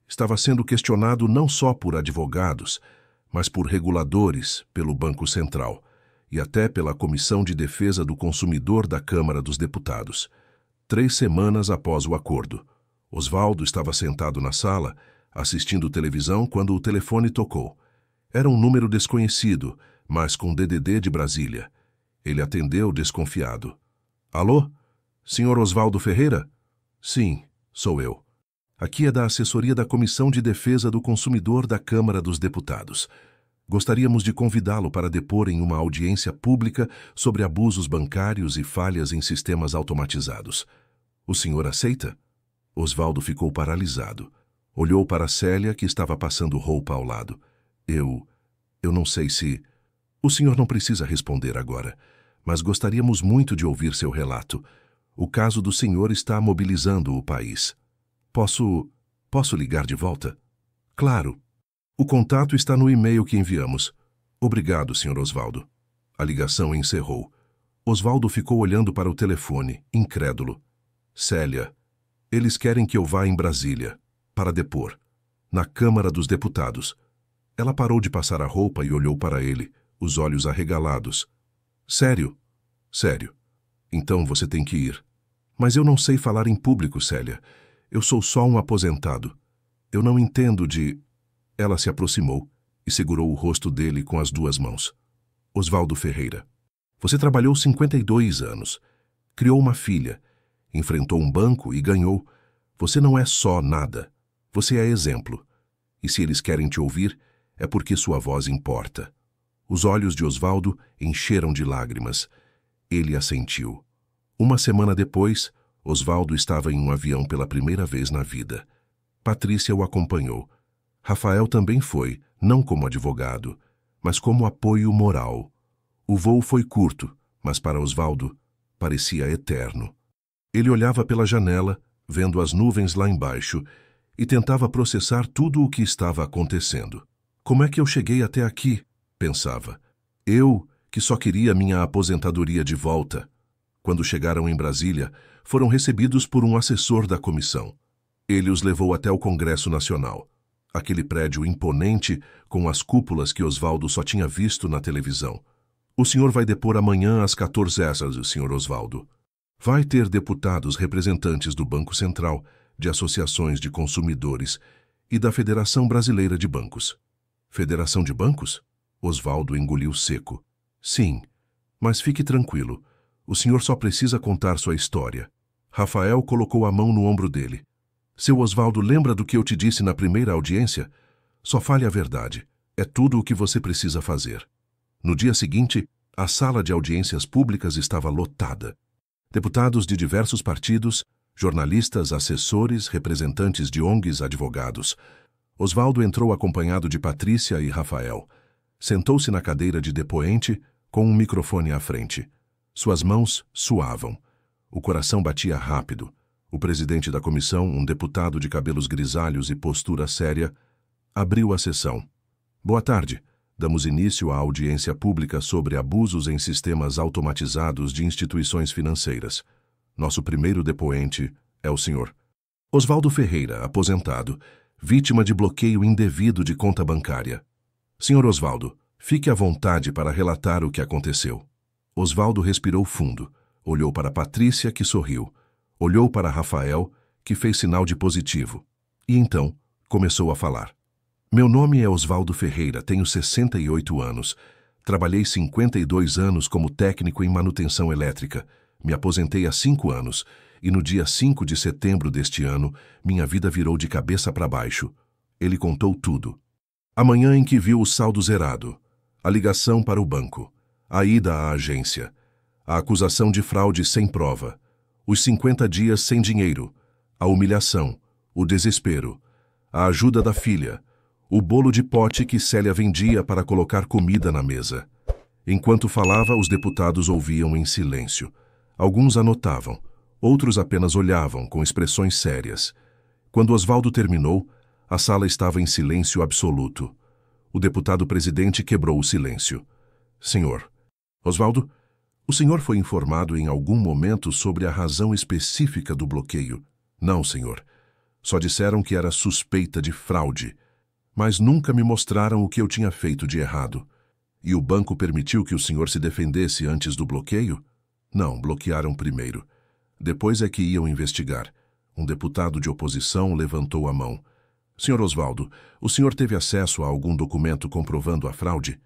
Speaker 1: estava sendo questionado não só por advogados, mas por reguladores, pelo Banco Central e até pela Comissão de Defesa do Consumidor da Câmara dos Deputados. 3 semanas após o acordo, Osvaldo estava sentado na sala, assistindo televisão quando o telefone tocou. Era um número desconhecido, mas com DDD de Brasília. Ele atendeu desconfiado. Alô? Senhor Osvaldo Ferreira? Sim, sou eu. Aqui é da assessoria da Comissão de Defesa do Consumidor da Câmara dos Deputados. Gostaríamos de convidá-lo para depor em uma audiência pública sobre abusos bancários e falhas em sistemas automatizados. O senhor aceita? Osvaldo ficou paralisado. Olhou para Célia, que estava passando roupa ao lado. Eu não sei se... O senhor não precisa responder agora, mas gostaríamos muito de ouvir seu relato. O caso do senhor está mobilizando o país. Posso ligar de volta? Claro. O contato está no e-mail que enviamos. Obrigado, Sr. Osvaldo. A ligação encerrou. Osvaldo ficou olhando para o telefone, incrédulo. Célia, eles querem que eu vá em Brasília, para depor, na Câmara dos Deputados. Ela parou de passar a roupa e olhou para ele, os olhos arregalados. Sério? Sério. Então você tem que ir. Mas eu não sei falar em público, Célia. Eu sou só um aposentado. Eu não entendo de... Ela se aproximou e segurou o rosto dele com as 2 mãos. Osvaldo Ferreira, você trabalhou 52 anos. Criou uma filha. Enfrentou um banco e ganhou. Você não é só nada. Você é exemplo. E se eles querem te ouvir, é porque sua voz importa. Os olhos de Osvaldo encheram de lágrimas. Ele assentiu. Uma semana depois, Osvaldo estava em um avião pela primeira vez na vida. Patrícia o acompanhou. Rafael também foi, não como advogado, mas como apoio moral. O voo foi curto, mas para Osvaldo parecia eterno. Ele olhava pela janela, vendo as nuvens lá embaixo, e tentava processar tudo o que estava acontecendo. Como é que eu cheguei até aqui? Pensava. Eu, que só queria minha aposentadoria de volta. Quando chegaram em Brasília, foram recebidos por um assessor da comissão. Ele os levou até o Congresso Nacional. Aquele prédio imponente com as cúpulas que Osvaldo só tinha visto na televisão. O senhor vai depor amanhã às 14 horas, senhor Osvaldo. Vai ter deputados representantes do Banco Central, de associações de consumidores e da Federação Brasileira de Bancos. Federação de Bancos? Osvaldo engoliu seco. Sim, mas fique tranquilo. O senhor só precisa contar sua história. Rafael colocou a mão no ombro dele. Seu Osvaldo, lembra do que eu te disse na primeira audiência? Só fale a verdade. É tudo o que você precisa fazer. No dia seguinte, a sala de audiências públicas estava lotada. Deputados de diversos partidos, jornalistas, assessores, representantes de ONGs, advogados. Osvaldo entrou acompanhado de Patrícia e Rafael. Sentou-se na cadeira de depoente, com um microfone à frente. Suas mãos suavam. O coração batia rápido. O presidente da comissão, um deputado de cabelos grisalhos e postura séria, abriu a sessão. Boa tarde. Damos início à audiência pública sobre abusos em sistemas automatizados de instituições financeiras. Nosso primeiro depoente é o senhor Osvaldo Ferreira, aposentado, vítima de bloqueio indevido de conta bancária. Senhor Osvaldo, fique à vontade para relatar o que aconteceu. Osvaldo respirou fundo, olhou para Patrícia, que sorriu. Olhou para Rafael, que fez sinal de positivo. E então, começou a falar. Meu nome é Osvaldo Ferreira, tenho 68 anos. Trabalhei 52 anos como técnico em manutenção elétrica. Me aposentei há 5 anos e no dia 5 de setembro deste ano, minha vida virou de cabeça para baixo. Ele contou tudo. A manhã em que viu o saldo zerado, a ligação para o banco, a ida à agência, a acusação de fraude sem prova, os 50 dias sem dinheiro, a humilhação, o desespero, a ajuda da filha, o bolo de pote que Célia vendia para colocar comida na mesa. Enquanto falava, os deputados ouviam em silêncio. Alguns anotavam, outros apenas olhavam com expressões sérias. Quando Osvaldo terminou, a sala estava em silêncio absoluto. O deputado-presidente quebrou o silêncio. Senhor, Osvaldo, o senhor foi informado em algum momento sobre a razão específica do bloqueio? Não, senhor. Só disseram que era suspeita de fraude. Mas nunca me mostraram o que eu tinha feito de errado. E o banco permitiu que o senhor se defendesse antes do bloqueio? Não, bloquearam primeiro. Depois é que iam investigar. Um deputado de oposição levantou a mão. Senhor Osvaldo, o senhor teve acesso a algum documento comprovando a fraude?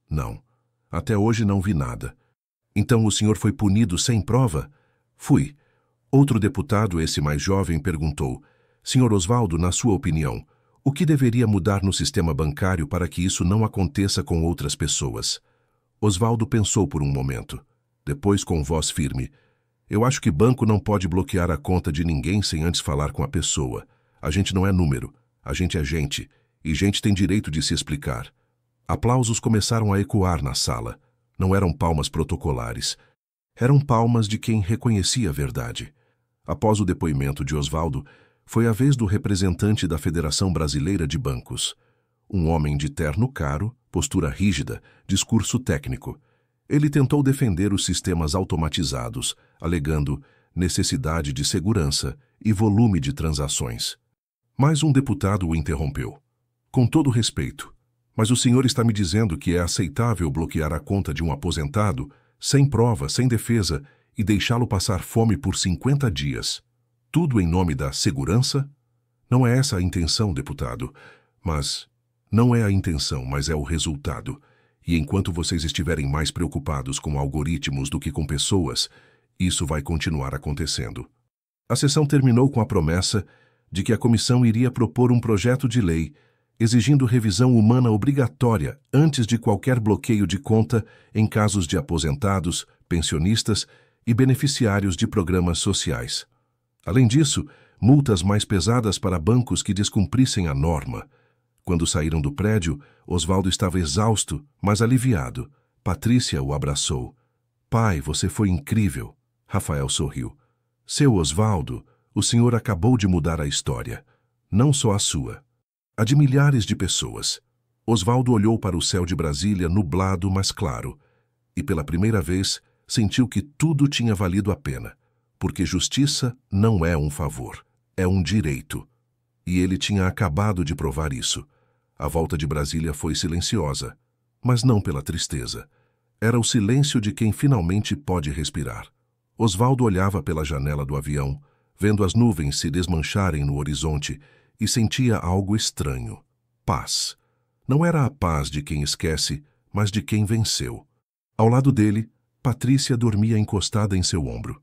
Speaker 1: Não. Até hoje não vi nada. Então o senhor foi punido sem prova? Fui. Outro deputado, esse mais jovem, perguntou. Senhor Osvaldo, na sua opinião, o que deveria mudar no sistema bancário para que isso não aconteça com outras pessoas? Osvaldo pensou por um momento. Depois, com voz firme. Eu acho que banco não pode bloquear a conta de ninguém sem antes falar com a pessoa. A gente não é número. A gente é gente. E gente tem direito de se explicar. Aplausos começaram a ecoar na sala. Não eram palmas protocolares. Eram palmas de quem reconhecia a verdade. Após o depoimento de Osvaldo, foi a vez do representante da Federação Brasileira de Bancos. Um homem de terno caro, postura rígida, discurso técnico. Ele tentou defender os sistemas automatizados, alegando necessidade de segurança e volume de transações. Mas um deputado o interrompeu. Com todo respeito, mas o senhor está me dizendo que é aceitável bloquear a conta de um aposentado, sem prova, sem defesa, e deixá-lo passar fome por 50 dias. Tudo em nome da segurança? Não é essa a intenção, deputado. Mas não é a intenção, mas é o resultado. E enquanto vocês estiverem mais preocupados com algoritmos do que com pessoas, isso vai continuar acontecendo. A sessão terminou com a promessa de que a comissão iria propor um projeto de lei exigindo revisão humana obrigatória antes de qualquer bloqueio de conta em casos de aposentados, pensionistas e beneficiários de programas sociais. Além disso, multas mais pesadas para bancos que descumprissem a norma. Quando saíram do prédio, Osvaldo estava exausto, mas aliviado. Patrícia o abraçou. Pai, você foi incrível. Rafael sorriu. Seu Osvaldo, o senhor acabou de mudar a história. Não só a sua. A de milhares de pessoas. Osvaldo olhou para o céu de Brasília nublado, mas claro. E pela primeira vez, sentiu que tudo tinha valido a pena. Porque justiça não é um favor, é um direito. E ele tinha acabado de provar isso. A volta de Brasília foi silenciosa, mas não pela tristeza. Era o silêncio de quem finalmente pode respirar. Osvaldo olhava pela janela do avião, vendo as nuvens se desmancharem no horizonte, e sentia algo estranho. Paz. Não era a paz de quem esquece, mas de quem venceu. Ao lado dele, Patrícia dormia encostada em seu ombro.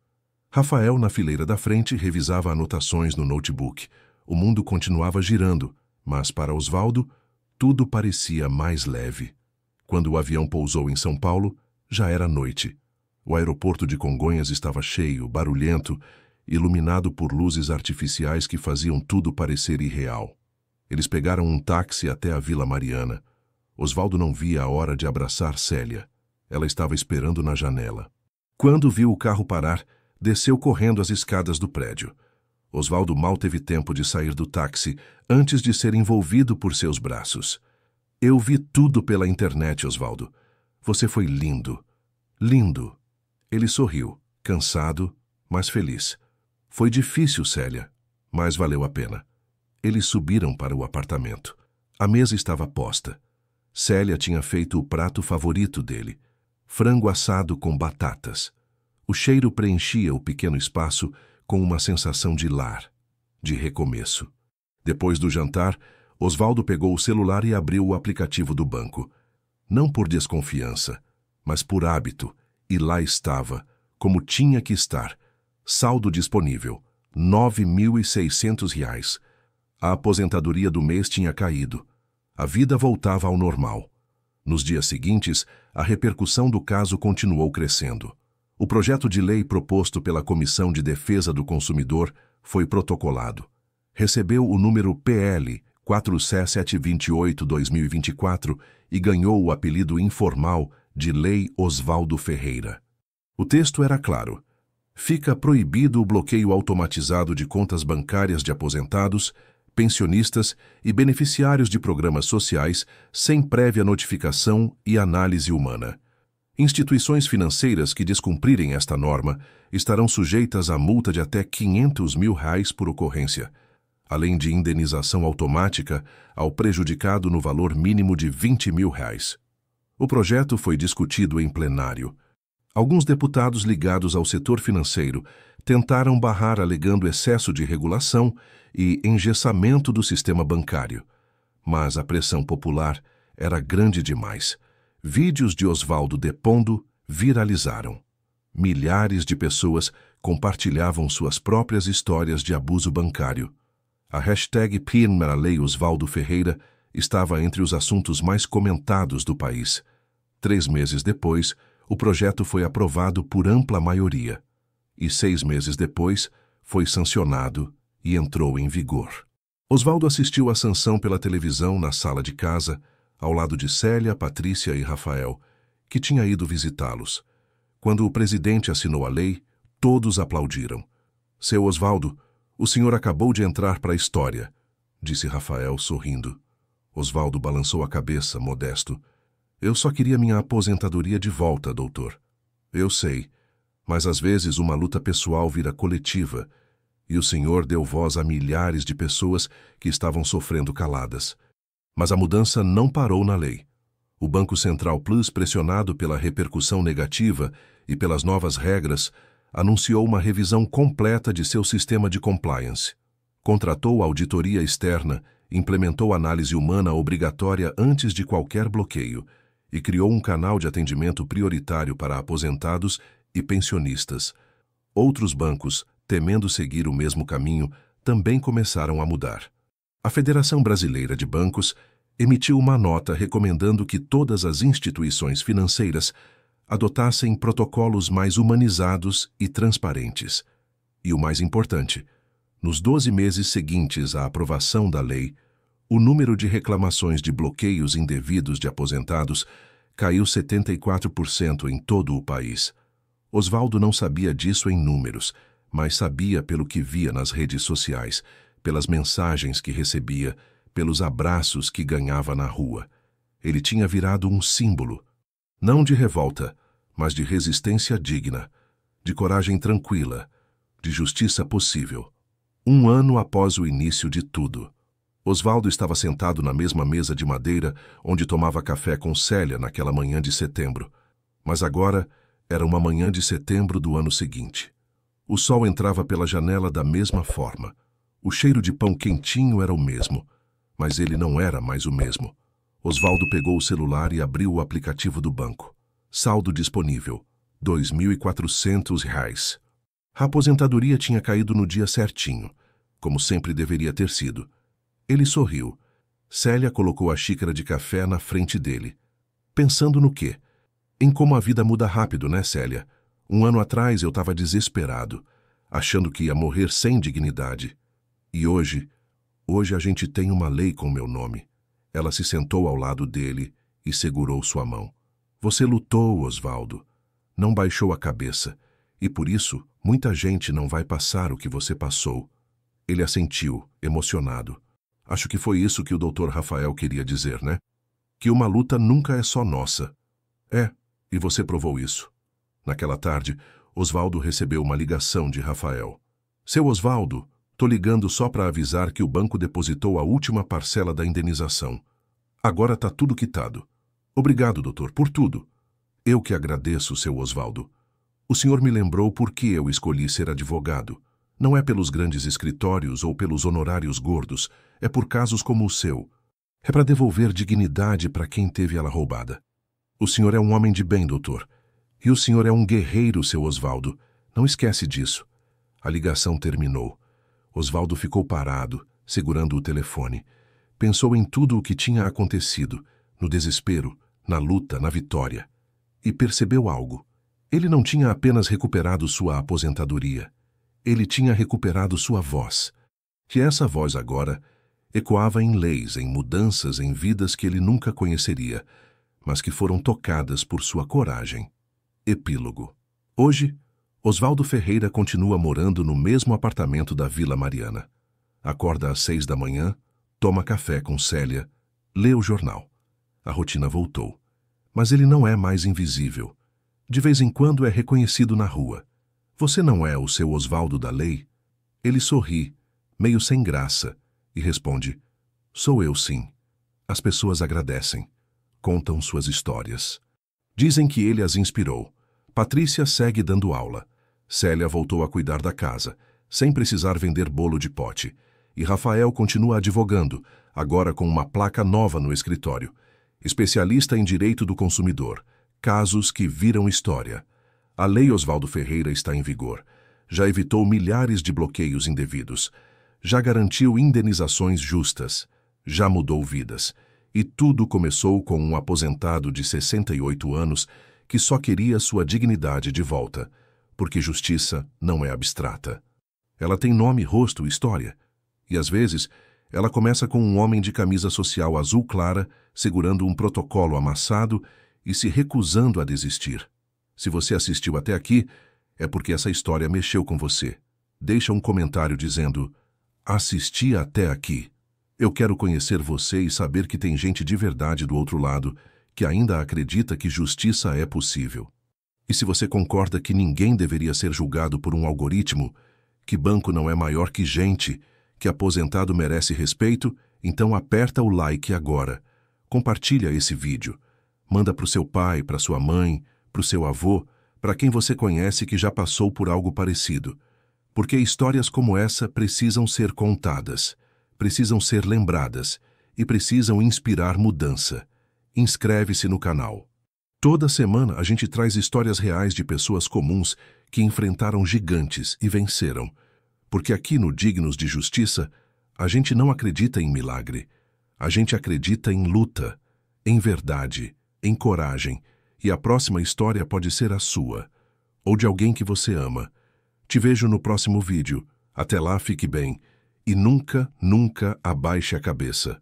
Speaker 1: Rafael, na fileira da frente, revisava anotações no notebook. O mundo continuava girando, mas para Osvaldo, tudo parecia mais leve. Quando o avião pousou em São Paulo, já era noite. O aeroporto de Congonhas estava cheio, barulhento, iluminado por luzes artificiais que faziam tudo parecer irreal. Eles pegaram um táxi até a Vila Mariana. Osvaldo não via a hora de abraçar Célia. Ela estava esperando na janela. Quando viu o carro parar, desceu correndo as escadas do prédio. Osvaldo mal teve tempo de sair do táxi antes de ser envolvido por seus braços. Eu vi tudo pela internet, Osvaldo. Você foi lindo. Lindo. Ele sorriu, cansado, mas feliz. Foi difícil, Célia, mas valeu a pena. Eles subiram para o apartamento. A mesa estava posta. Célia tinha feito o prato favorito dele, frango assado com batatas. O cheiro preenchia o pequeno espaço com uma sensação de lar, de recomeço. Depois do jantar, Osvaldo pegou o celular e abriu o aplicativo do banco. Não por desconfiança, mas por hábito, e lá estava, como tinha que estar. Saldo disponível, R$ 9.600. A aposentadoria do mês tinha caído. A vida voltava ao normal. Nos dias seguintes, a repercussão do caso continuou crescendo. O projeto de lei proposto pela Comissão de Defesa do Consumidor foi protocolado. Recebeu o número PL 47728-2024 e ganhou o apelido informal de Lei Osvaldo Ferreira. O texto era claro. Fica proibido o bloqueio automatizado de contas bancárias de aposentados, pensionistas e beneficiários de programas sociais sem prévia notificação e análise humana. Instituições financeiras que descumprirem esta norma estarão sujeitas a multa de até R$ 500 mil por ocorrência, além de indenização automática ao prejudicado no valor mínimo de R$ 20 mil. O projeto foi discutido em plenário. Alguns deputados ligados ao setor financeiro tentaram barrar alegando excesso de regulação e engessamento do sistema bancário. Mas a pressão popular era grande demais. Vídeos de Osvaldo depondo viralizaram. Milhares de pessoas compartilhavam suas próprias histórias de abuso bancário. A hashtag #PinMaraLei Osvaldo Ferreira estava entre os assuntos mais comentados do país. 3 meses depois, o projeto foi aprovado por ampla maioria. E 6 meses depois, foi sancionado e entrou em vigor. Osvaldo assistiu à sanção pela televisão na sala de casa, ao lado de Célia, Patrícia e Rafael, que tinha ido visitá-los. Quando o presidente assinou a lei, todos aplaudiram. Seu Osvaldo, o senhor acabou de entrar para a história, disse Rafael, sorrindo. Osvaldo balançou a cabeça, modesto. Eu só queria minha aposentadoria de volta, doutor. Eu sei, mas às vezes uma luta pessoal vira coletiva, e o senhor deu voz a milhares de pessoas que estavam sofrendo caladas. Mas a mudança não parou na lei. O Banco Central Plus, pressionado pela repercussão negativa e pelas novas regras, anunciou uma revisão completa de seu sistema de compliance. Contratou auditoria externa, implementou análise humana obrigatória antes de qualquer bloqueio e criou um canal de atendimento prioritário para aposentados e pensionistas. Outros bancos, temendo seguir o mesmo caminho, também começaram a mudar. A Federação Brasileira de Bancos emitiu uma nota recomendando que todas as instituições financeiras adotassem protocolos mais humanizados e transparentes. E o mais importante, nos 12 meses seguintes à aprovação da lei, o número de reclamações de bloqueios indevidos de aposentados caiu 74% em todo o país. Osvaldo não sabia disso em números, mas sabia pelo que via nas redes sociais, pelas mensagens que recebia, pelos abraços que ganhava na rua. Ele tinha virado um símbolo, não de revolta, mas de resistência digna, de coragem tranquila, de justiça possível. 1 ano após o início de tudo. Osvaldo estava sentado na mesma mesa de madeira onde tomava café com Célia naquela manhã de setembro. Mas agora era uma manhã de setembro do ano seguinte. O sol entrava pela janela da mesma forma. O cheiro de pão quentinho era o mesmo, mas ele não era mais o mesmo. Osvaldo pegou o celular e abriu o aplicativo do banco. Saldo disponível, R$ 2.400. A aposentadoria tinha caído no dia certinho, como sempre deveria ter sido. Ele sorriu. Célia colocou a xícara de café na frente dele. Pensando no quê? Em como a vida muda rápido, né, Célia? 1 ano atrás eu estava desesperado, achando que ia morrer sem dignidade. E hoje a gente tem uma lei com meu nome. Ela se sentou ao lado dele e segurou sua mão. Você lutou, Osvaldo. Não baixou a cabeça. E por isso, muita gente não vai passar o que você passou. Ele assentiu, emocionado. Acho que foi isso que o Dr. Rafael queria dizer, né? Que uma luta nunca é só nossa. É, e você provou isso. Naquela tarde, Osvaldo recebeu uma ligação de Rafael. Seu Osvaldo, tô ligando só para avisar que o banco depositou a última parcela da indenização. Agora tá tudo quitado. Obrigado, doutor, por tudo. Eu que agradeço, seu Osvaldo. O senhor me lembrou por que eu escolhi ser advogado. Não é pelos grandes escritórios ou pelos honorários gordos, é por casos como o seu. É para devolver dignidade para quem teve ela roubada. O senhor é um homem de bem, doutor. E o senhor é um guerreiro, seu Osvaldo. Não esquece disso. A ligação terminou. Osvaldo ficou parado, segurando o telefone. Pensou em tudo o que tinha acontecido, no desespero, na luta, na vitória. E percebeu algo. Ele não tinha apenas recuperado sua aposentadoria. Ele tinha recuperado sua voz. E essa voz agora ecoava em leis, em mudanças, em vidas que ele nunca conheceria, mas que foram tocadas por sua coragem. Epílogo. Hoje, Osvaldo Ferreira continua morando no mesmo apartamento da Vila Mariana. Acorda às 6 da manhã, toma café com Célia, lê o jornal. A rotina voltou. Mas ele não é mais invisível. De vez em quando é reconhecido na rua. Você não é o seu Osvaldo da lei? Ele sorri, meio sem graça, e responde: sou eu, sim. As pessoas agradecem. Contam suas histórias. Dizem que ele as inspirou. Patrícia segue dando aula. Célia voltou a cuidar da casa, sem precisar vender bolo de pote. E Rafael continua advogando, agora com uma placa nova no escritório. Especialista em direito do consumidor. Casos que viram história. A Lei Osvaldo Ferreira está em vigor. Já evitou milhares de bloqueios indevidos. Já garantiu indenizações justas. Já mudou vidas. E tudo começou com um aposentado de 68 anos que só queria sua dignidade de volta, porque justiça não é abstrata. Ela tem nome, rosto, história. E às vezes, ela começa com um homem de camisa social azul clara, segurando um protocolo amassado e se recusando a desistir. Se você assistiu até aqui, é porque essa história mexeu com você. Deixa um comentário dizendo: assisti até aqui. Eu quero conhecer você e saber que tem gente de verdade do outro lado que ainda acredita que justiça é possível. E se você concorda que ninguém deveria ser julgado por um algoritmo, que banco não é maior que gente, que aposentado merece respeito, então aperta o like agora. Compartilha esse vídeo. Manda para o seu pai, para sua mãe, para o seu avô, para quem você conhece que já passou por algo parecido. Porque histórias como essa precisam ser contadas, precisam ser lembradas e precisam inspirar mudança. Inscreve-se no canal. Toda semana a gente traz histórias reais de pessoas comuns que enfrentaram gigantes e venceram. Porque aqui no Dignos de Justiça, a gente não acredita em milagre. A gente acredita em luta, em verdade, em coragem. E a próxima história pode ser a sua, ou de alguém que você ama. Te vejo no próximo vídeo. Até lá, fique bem. E nunca, nunca abaixe a cabeça.